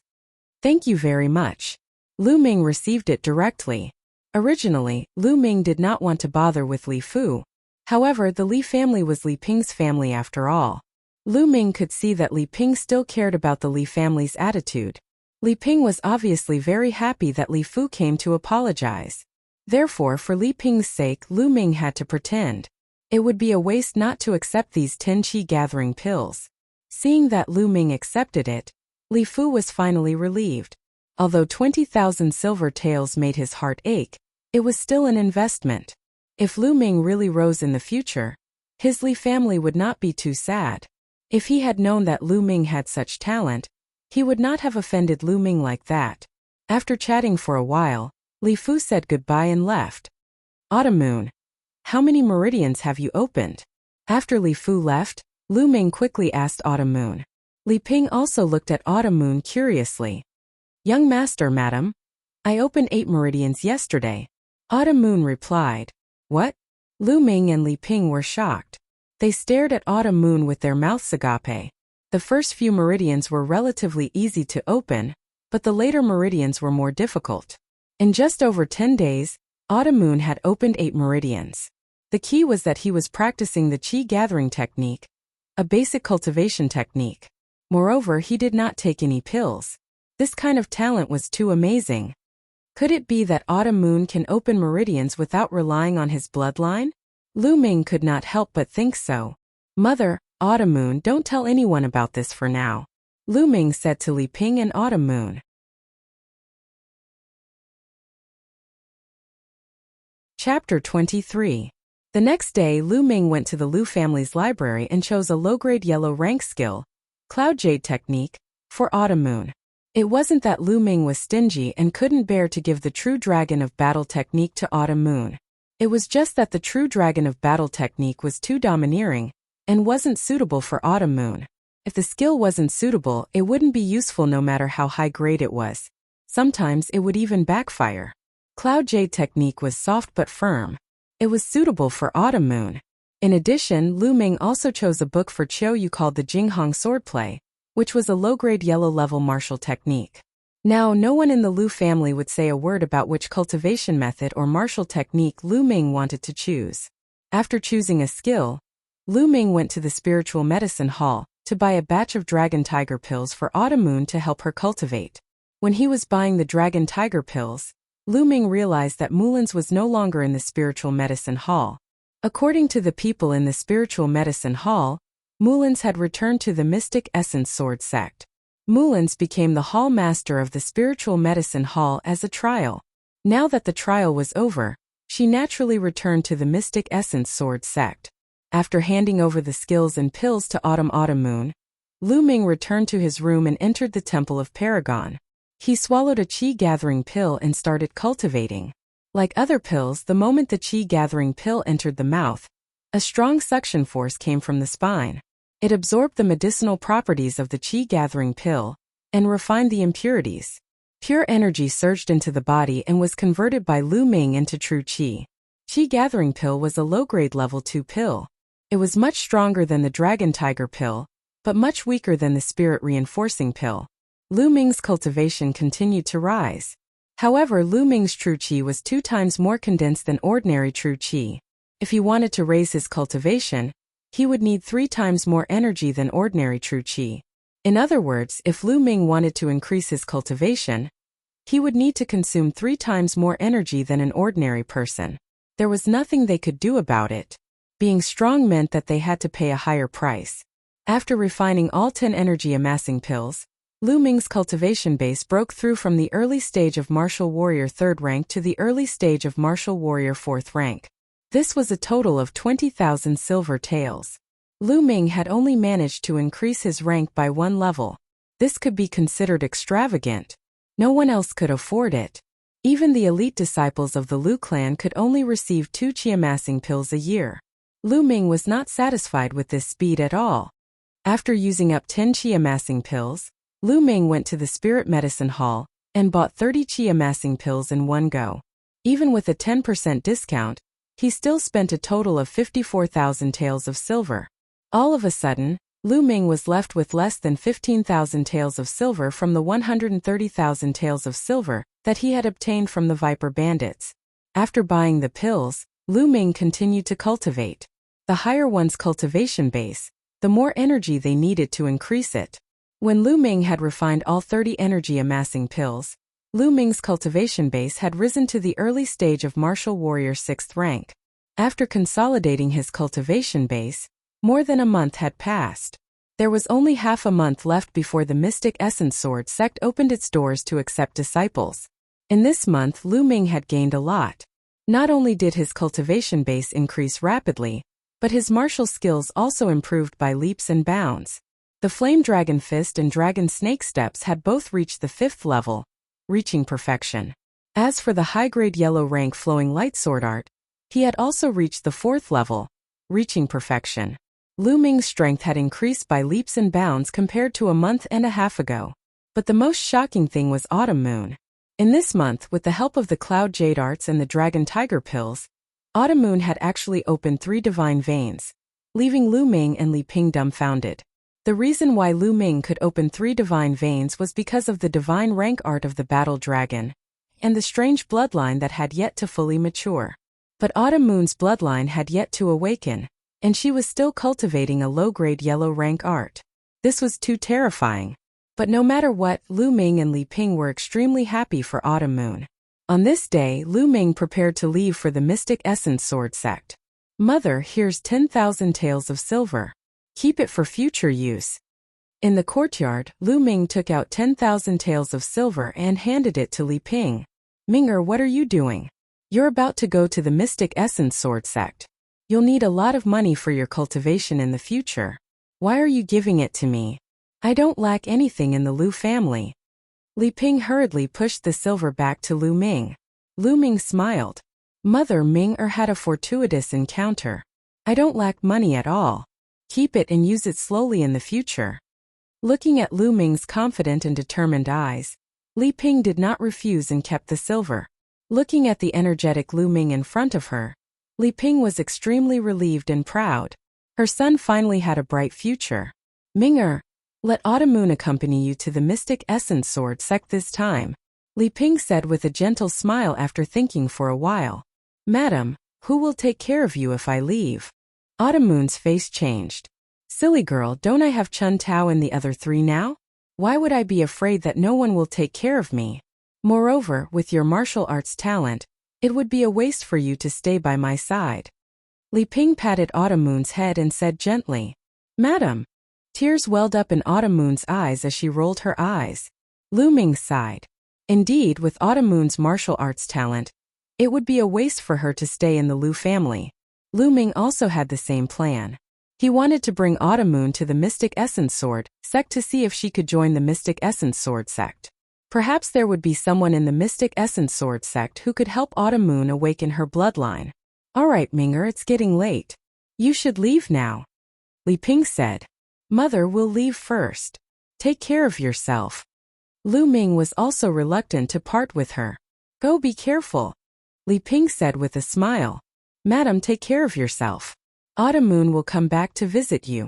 "Thank you very much." Lu Ming received it directly. Originally, Lu Ming did not want to bother with Li Fu. However, the Li family was Li Ping's family after all. Lu Ming could see that Li Ping still cared about the Li family's attitude. Li Ping was obviously very happy that Li Fu came to apologize. Therefore, for Li Ping's sake, Lu Ming had to pretend. It would be a waste not to accept these 10 Qi gathering pills. Seeing that Lu Ming accepted it, Li Fu was finally relieved. Although 20,000 silver taels made his heart ache, it was still an investment. If Lu Ming really rose in the future, his Li family would not be too sad. If he had known that Lu Ming had such talent, he would not have offended Lu Ming like that. After chatting for a while, Li Fu said goodbye and left. Automoon, how many meridians have you opened? After Li Fu left, Lu Ming quickly asked Automoon. Li Ping also looked at Automoon curiously. Young master, madam, I opened 8 meridians yesterday. Automoon replied. What? Lu Ming and Li Ping were shocked. They stared at Automoon with their mouths agape. The first few meridians were relatively easy to open, but the later meridians were more difficult. In just over 10 days, Automoon had opened 8 meridians. The key was that he was practicing the qi gathering technique, a basic cultivation technique. Moreover, he did not take any pills. This kind of talent was too amazing. Could it be that Automoon can open meridians without relying on his bloodline? Lu Ming could not help but think so. Mother, Automoon, don't tell anyone about this for now, Lu Ming said to Li Ping and Automoon. Chapter 23. The next day, Lu Ming went to the Lu family's library and chose a low-grade yellow rank skill, Cloud Jade Technique, for Automoon. It wasn't that Lu Ming was stingy and couldn't bear to give the True Dragon of Battle Technique to Automoon. It was just that the True Dragon of Battle Technique was too domineering and wasn't suitable for Automoon. If the skill wasn't suitable, it wouldn't be useful no matter how high grade it was. Sometimes it would even backfire. Cloud Jade Technique was soft but firm. It was suitable for Automoon. In addition, Lu Ming also chose a book for Chiu Yu called the Jinghong Swordplay, which was a low-grade yellow-level martial technique. Now, no one in the Lu family would say a word about which cultivation method or martial technique Lu Ming wanted to choose. After choosing a skill, Lu Ming went to the spiritual medicine hall to buy a batch of dragon tiger pills for Automoon to help her cultivate. When he was buying the dragon tiger pills, Lu Ming realized that Mulin's was no longer in the spiritual medicine hall. According to the people in the spiritual medicine hall, Mulin's had returned to the Mystic Essence Sword sect. Mulin's became the hall master of the spiritual medicine hall as a trial. Now that the trial was over, she naturally returned to the Mystic Essence Sword sect. After handing over the skills and pills to Automoon, Lu Ming returned to his room and entered the Temple of Paragon. He swallowed a qi gathering pill and started cultivating. Like other pills, the moment the qi gathering pill entered the mouth, a strong suction force came from the spine. It absorbed the medicinal properties of the qi gathering pill and refined the impurities. Pure energy surged into the body and was converted by Lu Ming into true qi. Qi gathering pill was a low-grade level 2 pill. It was much stronger than the dragon tiger pill, but much weaker than the spirit reinforcing pill. Lu Ming's cultivation continued to rise. However, Lu Ming's true qi was 2 times more condensed than ordinary true qi. If he wanted to raise his cultivation, he would need 3 times more energy than ordinary true qi. In other words, if Lu Ming wanted to increase his cultivation, he would need to consume 3 times more energy than an ordinary person. There was nothing they could do about it. Being strong meant that they had to pay a higher price. After refining all 10 energy amassing pills, Lu Ming's cultivation base broke through from the early stage of Martial Warrior 3rd rank to the early stage of Martial Warrior 4th rank. This was a total of 20,000 silver taels. Lu Ming had only managed to increase his rank by 1 level. This could be considered extravagant. No one else could afford it. Even the elite disciples of the Lu clan could only receive 2 qi amassing pills a year. Lu Ming was not satisfied with this speed at all. After using up 10 qi amassing pills, Lu Ming went to the spirit medicine hall and bought 30 qi amassing pills in one go. Even with a 10% discount, he still spent a total of 54,000 taels of silver. All of a sudden, Lu Ming was left with less than 15,000 taels of silver from the 130,000 taels of silver that he had obtained from the Viper bandits. After buying the pills, Lu Ming continued to cultivate. The higher one's cultivation base, the more energy they needed to increase it. When Lu Ming had refined all 30 energy amassing pills, Lu Ming's cultivation base had risen to the early stage of Martial Warrior 6th rank. After consolidating his cultivation base, more than a month had passed. There was only half a month left before the Mystic Essence Sword sect opened its doors to accept disciples. In this month, Lu Ming had gained a lot. Not only did his cultivation base increase rapidly, but his martial skills also improved by leaps and bounds. The Flame Dragon Fist and Dragon Snake Steps had both reached the 5th level, reaching perfection. As for the high-grade yellow rank Flowing Light Sword Art, He had also reached the 4th level, reaching perfection. Lu Ming's strength had increased by leaps and bounds compared to a month and a half ago. But the most shocking thing was Autumn Moon. In this month, with the help of the Cloud Jade Arts and the Dragon Tiger Pills, Autumn Moon had actually opened 3 divine veins, leaving Lu Ming and Li Ping dumbfounded. The reason why Lu Ming could open 3 divine veins was because of the divine rank art of the Battle Dragon, and the strange bloodline that had yet to fully mature. But Autumn Moon's bloodline had yet to awaken, and she was still cultivating a low-grade yellow rank art. This was too terrifying. But no matter what, Lu Ming and Li Ping were extremely happy for Autumn Moon. On this day, Lu Ming prepared to leave for the Mystic Essence Sword sect. Mother, here's 10,000 taels of silver. Keep it for future use. In the courtyard, Lu Ming took out 10,000 taels of silver and handed it to Li Ping. Minger, what are you doing? You're about to go to the Mystic Essence Sword sect. You'll need a lot of money for your cultivation in the future. Why are you giving it to me? I don't lack anything in the Lu family. Li Ping hurriedly pushed the silver back to Lu Ming. Lu Ming smiled. Mother, Ming-er had a fortuitous encounter. I don't lack money at all. Keep it and use it slowly in the future. Looking at Lu Ming's confident and determined eyes, Li Ping did not refuse and kept the silver. Looking at the energetic Lu Ming in front of her, Li Ping was extremely relieved and proud. Her son finally had a bright future. Ming-er, let Autumn Moon accompany you to the Mystic Essence Sword sect this time, Li Ping said with a gentle smile after thinking for a while. Madam, who will take care of you if I leave? Autumn Moon's face changed. Silly girl, don't I have Chun Tao and the other 3 now? Why would I be afraid that no one will take care of me? Moreover, with your martial arts talent, it would be a waste for you to stay by my side. Li Ping patted Autumn Moon's head and said gently, Madam. Tears welled up in Autumn Moon's eyes as she rolled her eyes. Lu Ming sighed. Indeed, with Autumn Moon's martial arts talent, it would be a waste for her to stay in the Lu family. Lu Ming also had the same plan. He wanted to bring Autumn Moon to the Mystic Essence Sword sect to see if she could join the Mystic Essence Sword sect. Perhaps there would be someone in the Mystic Essence Sword sect who could help Autumn Moon awaken her bloodline. All right, Ming-er, it's getting late. You should leave now. Li Ping said. Mother will leave first. Take care of yourself. Lu Ming was also reluctant to part with her. Go, be careful. Li Ping said with a smile. Madam, take care of yourself. Autumn Moon will come back to visit you.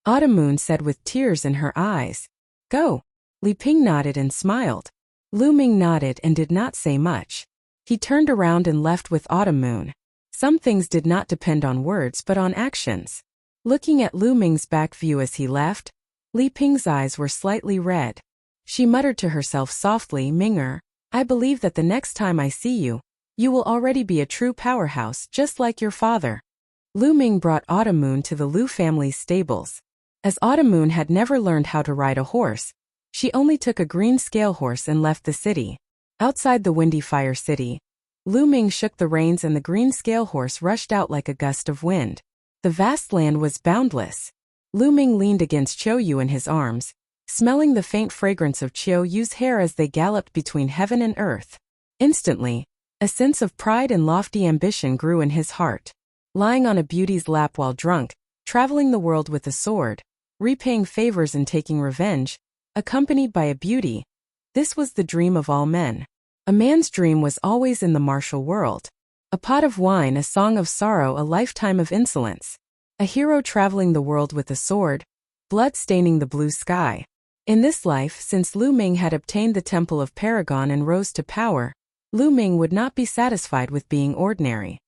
Autumn Moon said with tears in her eyes. Go. Li Ping nodded and smiled. Lu Ming nodded and did not say much. He turned around and left with Autumn Moon. Some things did not depend on words but on actions. Looking at Lu Ming's back view as he left, Li Ping's eyes were slightly red. She muttered to herself softly, Ming-er, I believe that the next time I see you, you will already be a true powerhouse just like your father. Lu Ming brought Autumn Moon to the Lu family's stables. As Autumn Moon had never learned how to ride a horse, she only took a green scale horse and left the city. Outside the windy Fire City, Lu Ming shook the reins and the green scale horse rushed out like a gust of wind. The vast land was boundless. Lu Ming leaned against Qiu Yu in his arms, smelling the faint fragrance of Qiu Yu's hair as they galloped between heaven and earth. Instantly, a sense of pride and lofty ambition grew in his heart. Lying on a beauty's lap while drunk, traveling the world with a sword, repaying favors and taking revenge, accompanied by a beauty. This was the dream of all men. A man's dream was always in the martial world. A pot of wine, a song of sorrow, a lifetime of insolence. A hero traveling the world with a sword, blood staining the blue sky. In this life, since Lu Ming had obtained the Temple of Paragon and rose to power, Lu Ming would not be satisfied with being ordinary.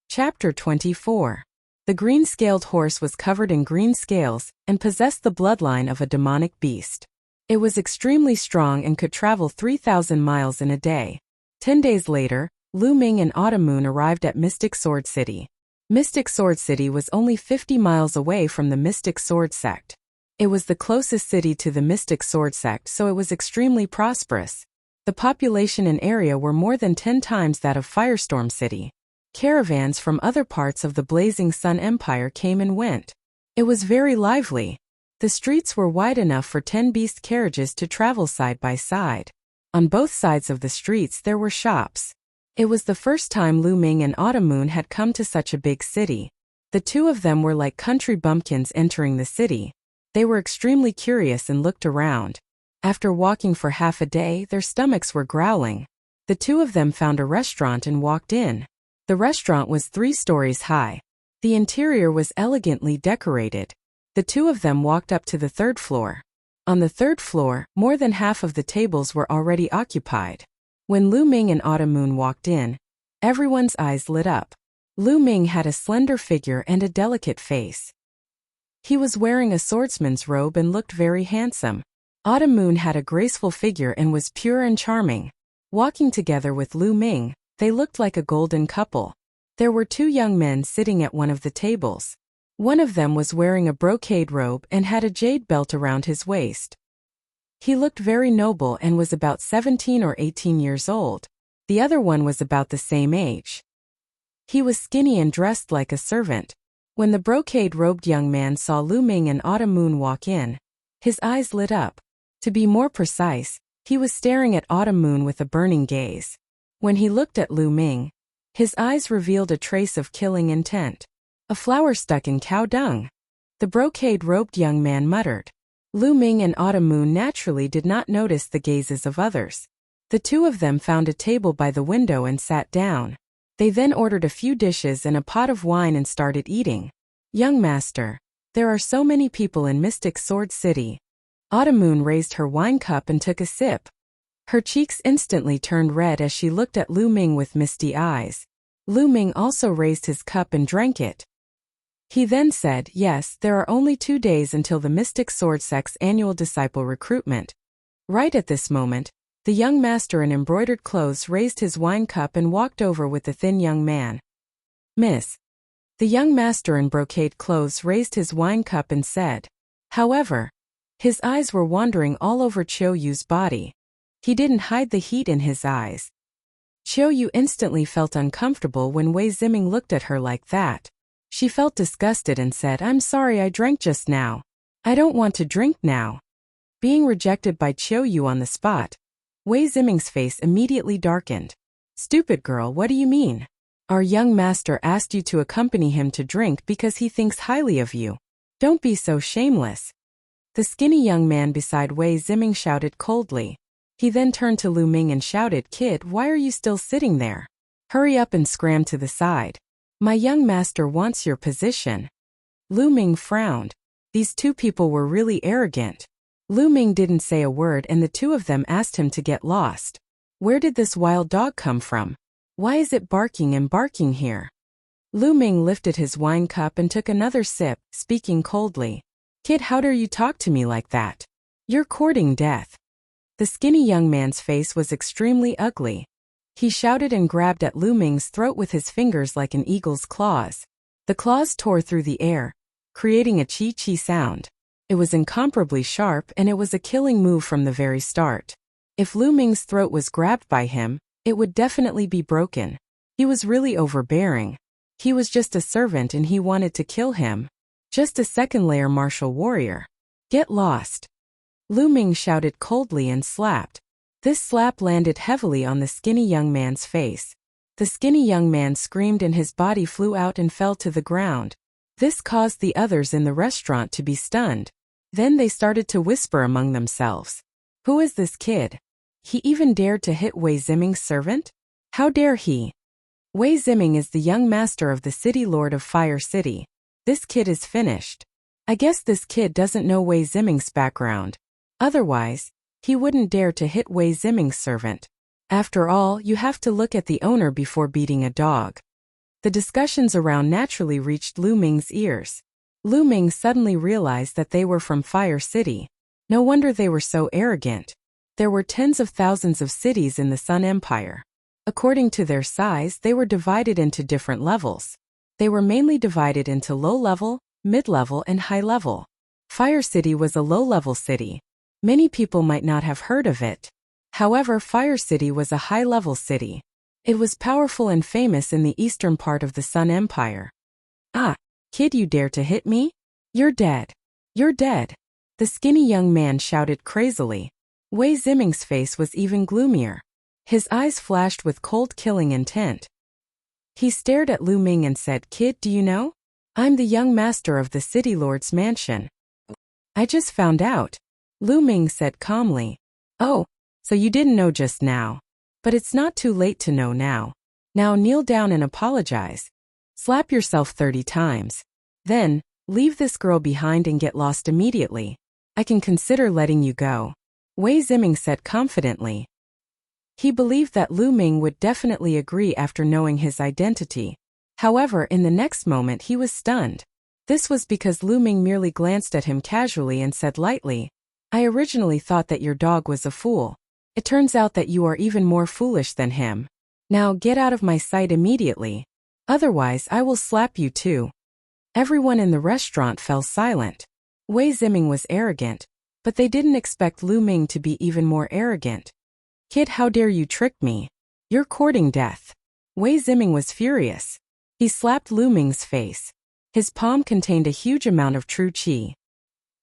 Chapter 24. The green-scaled horse was covered in green scales and possessed the bloodline of a demonic beast. It was extremely strong and could travel 3,000 miles in a day. 10 days later, Lu Ming and Autumn Moon arrived at Mystic Sword City. Mystic Sword City was only 50 miles away from the Mystic Sword sect. It was the closest city to the Mystic Sword sect, so it was extremely prosperous. The population and area were more than 10 times that of Firestorm City. Caravans from other parts of the Blazing Sun Empire came and went. It was very lively. The streets were wide enough for 10 beast carriages to travel side by side. On both sides of the streets there were shops. It was the first time Lu Ming and Autumn Moon had come to such a big city. The two of them were like country bumpkins entering the city. They were extremely curious and looked around. After walking for half a day, their stomachs were growling. The two of them found a restaurant and walked in. The restaurant was 3 stories high. The interior was elegantly decorated. The two of them walked up to the 3rd floor. On the 3rd floor, more than half of the tables were already occupied. When Lu Ming and Autumn Moon walked in, everyone's eyes lit up. Lu Ming had a slender figure and a delicate face. He was wearing a swordsman's robe and looked very handsome. Autumn Moon had a graceful figure and was pure and charming. Walking together with Lu Ming, they looked like a golden couple. There were 2 young men sitting at one of the tables. One of them was wearing a brocade robe and had a jade belt around his waist. He looked very noble and was about 17 or 18 years old. The other one was about the same age. He was skinny and dressed like a servant. When the brocade-robed young man saw Lu Ming and Autumn Moon walk in, his eyes lit up. To be more precise, he was staring at Autumn Moon with a burning gaze. When he looked at Lu Ming, his eyes revealed a trace of killing intent. A flower stuck in cow dung. The brocade-robed young man muttered. Lu Ming and Autumn Moon naturally did not notice the gazes of others. The two of them found a table by the window and sat down. They then ordered a few dishes and a pot of wine and started eating. "Young master, there are so many people in Mystic Sword City." Autumn Moon raised her wine cup and took a sip. Her cheeks instantly turned red as she looked at Lu Ming with misty eyes. Lu Ming also raised his cup and drank it. He then said, "Yes, there are only 2 days until the Mystic Sword Sect's annual disciple recruitment." Right at this moment, the young master in embroidered clothes raised his wine cup and walked over with the thin young man. "Miss." The young master in brocade clothes raised his wine cup and said. However, his eyes were wandering all over Chiu Yu's body. He didn't hide the heat in his eyes. Chiu Yu instantly felt uncomfortable when Wei Ziming looked at her like that. She felt disgusted and said, "I'm sorry I drank just now. I don't want to drink now." Being rejected by Chiu Yu on the spot, Wei Ziming's face immediately darkened. "Stupid girl, what do you mean? Our young master asked you to accompany him to drink because he thinks highly of you. Don't be so shameless." The skinny young man beside Wei Ziming shouted coldly. He then turned to Lu Ming and shouted, "Kid, why are you still sitting there? Hurry up and scram to the side. My young master wants your position." Lu Ming frowned. These 2 people were really arrogant. Lu Ming didn't say a word and the 2 of them asked him to get lost. Where did this wild dog come from? Why is it barking and barking here? Lu Ming lifted his wine cup and took another sip, speaking coldly. "Kid, how dare you talk to me like that? You're courting death." The skinny young man's face was extremely ugly. He shouted and grabbed at Lu Ming's throat with his fingers like an eagle's claws. The claws tore through the air, creating a chi-chi sound. It was incomparably sharp and it was a killing move from the very start. If Lu Ming's throat was grabbed by him, it would definitely be broken. He was really overbearing. He was just a servant and he wanted to kill him. Just a second-layer martial warrior. "Get lost." Lu Ming shouted coldly and slapped. This slap landed heavily on the skinny young man's face. The skinny young man screamed and his body flew out and fell to the ground. This caused the others in the restaurant to be stunned. Then they started to whisper among themselves. "Who is this kid? He even dared to hit Wei Ziming's servant? How dare he? Wei Ziming is the young master of the city lord of Fire City. This kid is finished. I guess this kid doesn't know Wei Ziming's background. Otherwise, he wouldn't dare to hit Wei Ziming's servant. After all, you have to look at the owner before beating a dog." The discussions around naturally reached Lu Ming's ears. Lu Ming suddenly realized that they were from Fire City. No wonder they were so arrogant. There were tens of thousands of cities in the Sun Empire. According to their size, they were divided into different levels. They were mainly divided into low-level, mid-level, and high-level. Fire City was a low-level city. Many people might not have heard of it. However, Fire City was a high-level city. It was powerful and famous in the eastern part of the Sun Empire. "Ah, kid, you dare to hit me? You're dead. You're dead." The skinny young man shouted crazily. Wei Ziming's face was even gloomier. His eyes flashed with cold killing intent. He stared at Lu Ming and said, "Kid, do you know? I'm the young master of the city lord's mansion." "I just found out," Lu Ming said calmly. "Oh, so you didn't know just now. But it's not too late to know now. Now kneel down and apologize. Slap yourself 30 times. Then, leave this girl behind and get lost immediately. I can consider letting you go," Wei Ziming said confidently. He believed that Lu Ming would definitely agree after knowing his identity. However, in the next moment he was stunned. This was because Lu Ming merely glanced at him casually and said lightly, "I originally thought that your dog was a fool. It turns out that you are even more foolish than him. Now get out of my sight immediately. Otherwise I will slap you too." Everyone in the restaurant fell silent. Wei Ziming was arrogant, but they didn't expect Lu Ming to be even more arrogant. "Kid, how dare you trick me? You're courting death." Wei Ziming was furious. He slapped Lu Ming's face. His palm contained a huge amount of true qi.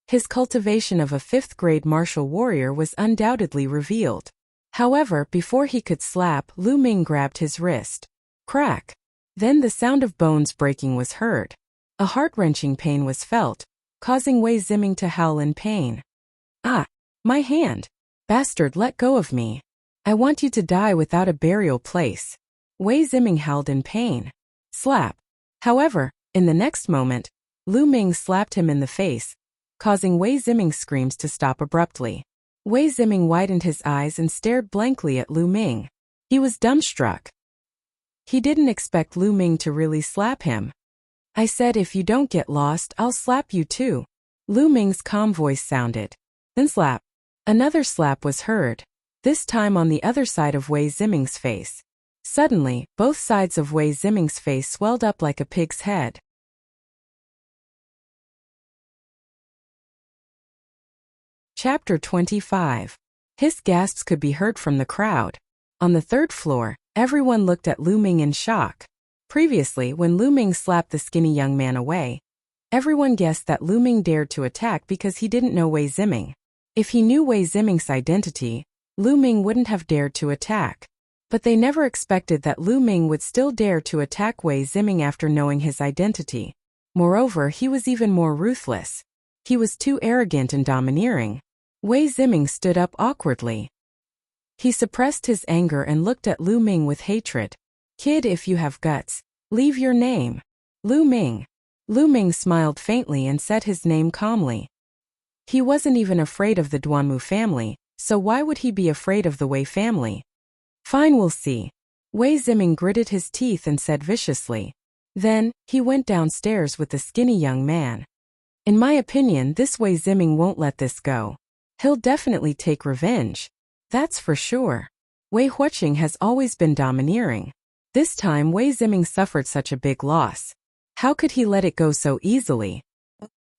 His cultivation of a 5th-grade martial warrior was undoubtedly revealed. However, before he could slap, Lu Ming grabbed his wrist. Crack! Then the sound of bones breaking was heard. A heart-wrenching pain was felt, causing Wei Ziming to howl in pain. "Ah! My hand! Bastard, let go of me! I want you to die without a burial place." Wei Ziming howled in pain. Slap! However, in the next moment, Lu Ming slapped him in the face, causing Wei Ziming's screams to stop abruptly. Wei Ziming widened his eyes and stared blankly at Lu Ming. He was dumbstruck. He didn't expect Lu Ming to really slap him. "I said if you don't get lost, I'll slap you too," Lu Ming's calm voice sounded. Then slap. Another slap was heard, this time on the other side of Wei Ziming's face. Suddenly, both sides of Wei Ziming's face swelled up like a pig's head. Chapter 25. Hiss gasps could be heard from the crowd. On the 3rd floor, everyone looked at Lu Ming in shock. Previously, when Lu Ming slapped the skinny young man away, everyone guessed that Lu Ming dared to attack because he didn't know Wei Ziming. If he knew Wei Ziming's identity, Lu Ming wouldn't have dared to attack. But they never expected that Lu Ming would still dare to attack Wei Ziming after knowing his identity. Moreover, he was even more ruthless. He was too arrogant and domineering. Wei Ziming stood up awkwardly. He suppressed his anger and looked at Lu Ming with hatred. "Kid, if you have guts, leave your name." "Lu Ming." Lu Ming smiled faintly and said his name calmly. He wasn't even afraid of the Duanmu family, so why would he be afraid of the Wei family? "Fine, we'll see." Wei Ziming gritted his teeth and said viciously. Then, he went downstairs with the skinny young man. In my opinion, this Wei Ziming won't let this go. He'll definitely take revenge. That's for sure. Wei Huoqing has always been domineering. This time Wei Ziming suffered such a big loss. How could he let it go so easily?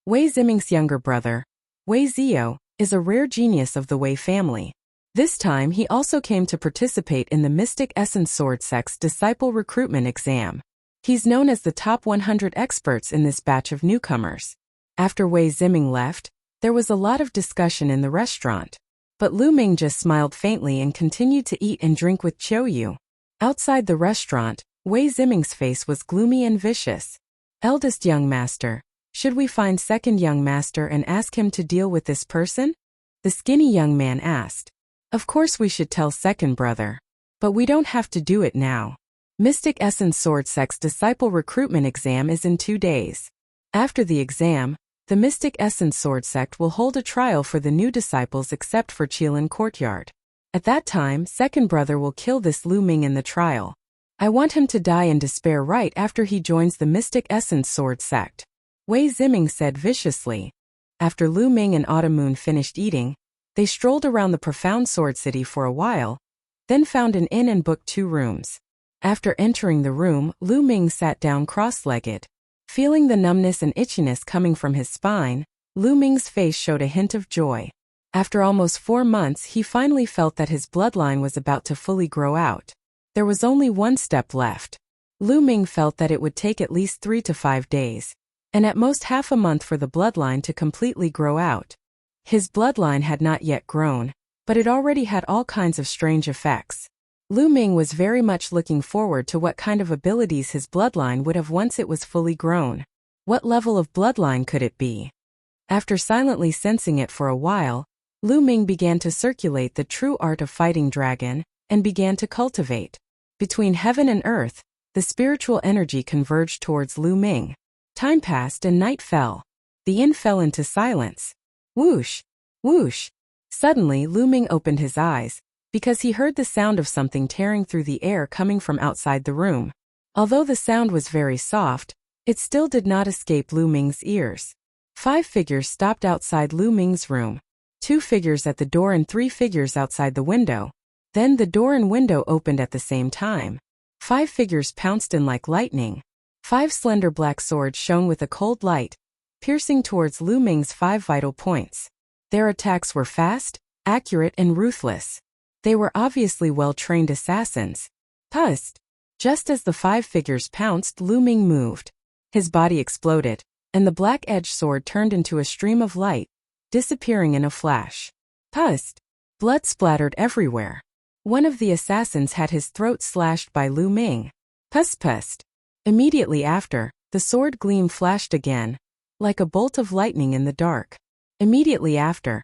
Wei Ziming's younger brother, Wei Zio, is a rare genius of the Wei family. This time he also came to participate in the Mystic Essence Sword Sect's disciple recruitment exam. He's known as the top 100 experts in this batch of newcomers. After Wei Ziming left, there was a lot of discussion in the restaurant. But Lu Ming just smiled faintly and continued to eat and drink with Qiuyu. Outside the restaurant, Wei Ziming's face was gloomy and vicious. "Eldest young master, should we find second young master and ask him to deal with this person?" The skinny young man asked. "Of course we should tell second brother. But we don't have to do it now. Mystic Essence Sword Sect's disciple recruitment exam is in 2 days. After the exam, the Mystic Essence Sword Sect will hold a trial for the new disciples except for Qilin Courtyard. At that time, second brother will kill this Lu Ming in the trial. I want him to die in despair right after he joins the Mystic Essence Sword Sect," Wei Ziming said viciously. After Lu Ming and Autumn Moon finished eating, they strolled around the profound sword city for a while, then found an inn and booked 2 rooms. After entering the room, Lu Ming sat down cross-legged. Feeling the numbness and itchiness coming from his spine, Lu Ming's face showed a hint of joy. After almost 4 months, he finally felt that his bloodline was about to fully grow out. There was only one step left. Lu Ming felt that it would take at least 3 to 5 days, and at most half a month for the bloodline to completely grow out. His bloodline had not yet grown, but it already had all kinds of strange effects. Lu Ming was very much looking forward to what kind of abilities his bloodline would have once it was fully grown. What level of bloodline could it be? After silently sensing it for a while, Lu Ming began to circulate the true art of fighting dragon, and began to cultivate. Between heaven and earth, the spiritual energy converged towards Lu Ming. Time passed and night fell. The inn fell into silence. Whoosh! Whoosh! Suddenly Lu Ming opened his eyes, because he heard the sound of something tearing through the air coming from outside the room. Although the sound was very soft, it still did not escape Lu Ming's ears. 5 figures stopped outside Lu Ming's room. 2 figures at the door and 3 figures outside the window. Then the door and window opened at the same time. 5 figures pounced in like lightning. 5 slender black swords shone with a cold light, piercing towards Lu Ming's 5 vital points. Their attacks were fast, accurate and ruthless. They were obviously well-trained assassins. Pust! Just as the 5 figures pounced, Lu Ming moved. His body exploded, and the black-edged sword turned into a stream of light, disappearing in a flash. Pust! Blood splattered everywhere. One of the assassins had his throat slashed by Lu Ming. Pust! Immediately after, the sword gleam flashed again, like a bolt of lightning in the dark. Immediately after,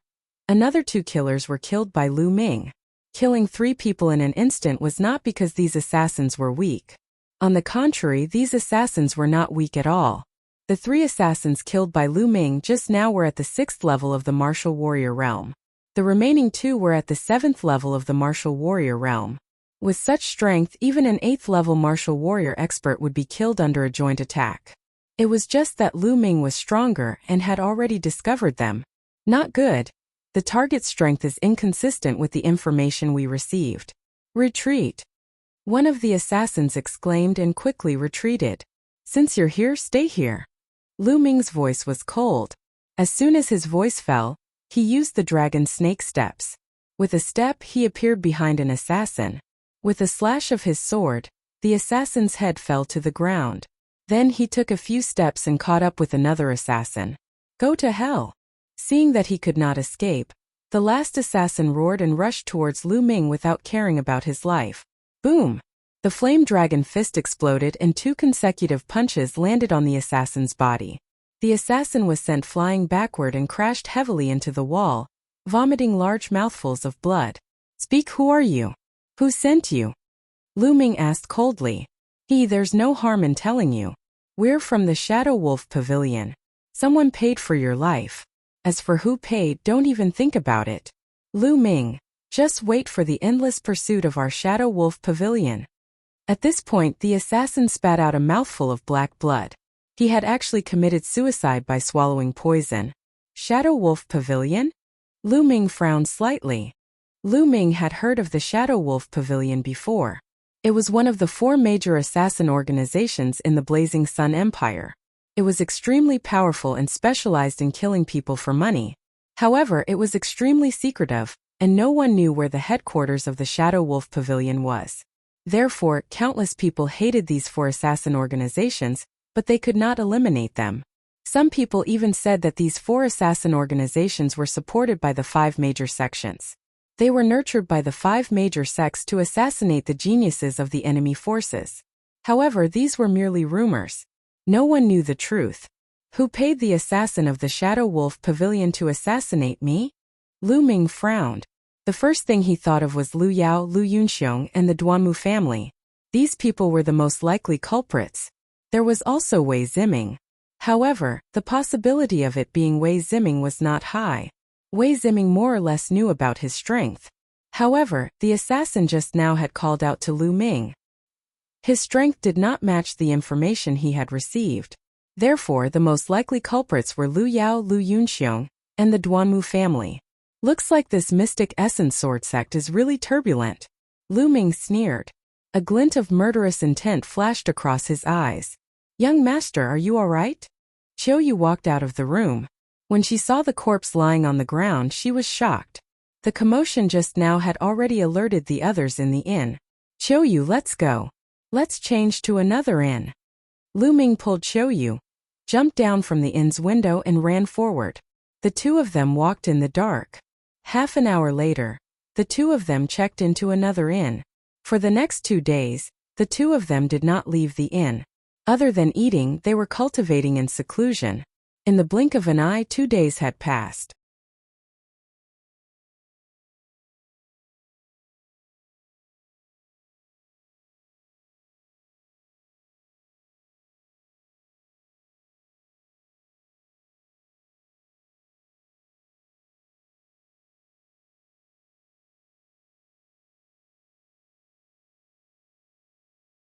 another 2 killers were killed by Lu Ming. Killing 3 people in an instant was not because these assassins were weak. On the contrary, these assassins were not weak at all. The 3 assassins killed by Lu Ming just now were at the 6th level of the martial warrior realm. The remaining 2 were at the 7th level of the martial warrior realm. With such strength, even an 8th level martial warrior expert would be killed under a joint attack. It was just that Lu Ming was stronger and had already discovered them. Not good. The target's strength is inconsistent with the information we received. Retreat! One of the assassins exclaimed and quickly retreated. Since you're here, stay here. Lu Ming's voice was cold. As soon as his voice fell, he used the dragon snake steps. With a step, he appeared behind an assassin. With a slash of his sword, the assassin's head fell to the ground. Then he took a few steps and caught up with another assassin. Go to hell! Seeing that he could not escape, the last assassin roared and rushed towards Lu Ming without caring about his life. Boom! The flame dragon fist exploded and 2 consecutive punches landed on the assassin's body. The assassin was sent flying backward and crashed heavily into the wall, vomiting large mouthfuls of blood. Speak, who are you? Who sent you? Lu Ming asked coldly. There's no harm in telling you. We're from the Shadow Wolf Pavilion. Someone paid for your life. As for who paid, don't even think about it. Lu Ming, just wait for the endless pursuit of our Shadow Wolf Pavilion. At this point, the assassin spat out a mouthful of black blood. He had actually committed suicide by swallowing poison. Shadow Wolf Pavilion? Lu Ming frowned slightly. Lu Ming had heard of the Shadow Wolf Pavilion before. It was one of the 4 major assassin organizations in the Blazing Sun Empire. It was extremely powerful and specialized in killing people for money. However, it was extremely secretive, and no one knew where the headquarters of the Shadow Wolf Pavilion was. Therefore, countless people hated these 4 assassin organizations, but they could not eliminate them. Some people even said that these 4 assassin organizations were supported by the 5 major sections. They were nurtured by the 5 major sects to assassinate the geniuses of the enemy forces. However, these were merely rumors. No one knew the truth. Who paid the assassin of the Shadow Wolf Pavilion to assassinate me? Lu Ming frowned. The first thing he thought of was Lu Yao, Lu Yunxiong, and the Duanmu family. These people were the most likely culprits. There was also Wei Ziming. However, the possibility of it being Wei Ziming was not high. Wei Ziming more or less knew about his strength. However, the assassin just now had called out to Lu Ming. His strength did not match the information he had received. Therefore, the most likely culprits were Lu Yao, Lu Yunxiong, and the Duanmu family. Looks like this mystic essence sword sect is really turbulent. Lu Ming sneered. A glint of murderous intent flashed across his eyes. Young master, are you all right? Qiu Yu walked out of the room. When she saw the corpse lying on the ground, she was shocked. The commotion just now had already alerted the others in the inn. Qiu Yu, let's go. Let's change to another inn. Lu Ming pulled Qiu Yu, jumped down from the inn's window and ran forward. The 2 of them walked in the dark. Half an hour later, the two of them checked into another inn. For the next 2 days, the two of them did not leave the inn. Other than eating, they were cultivating in seclusion. In the blink of an eye, 2 days had passed.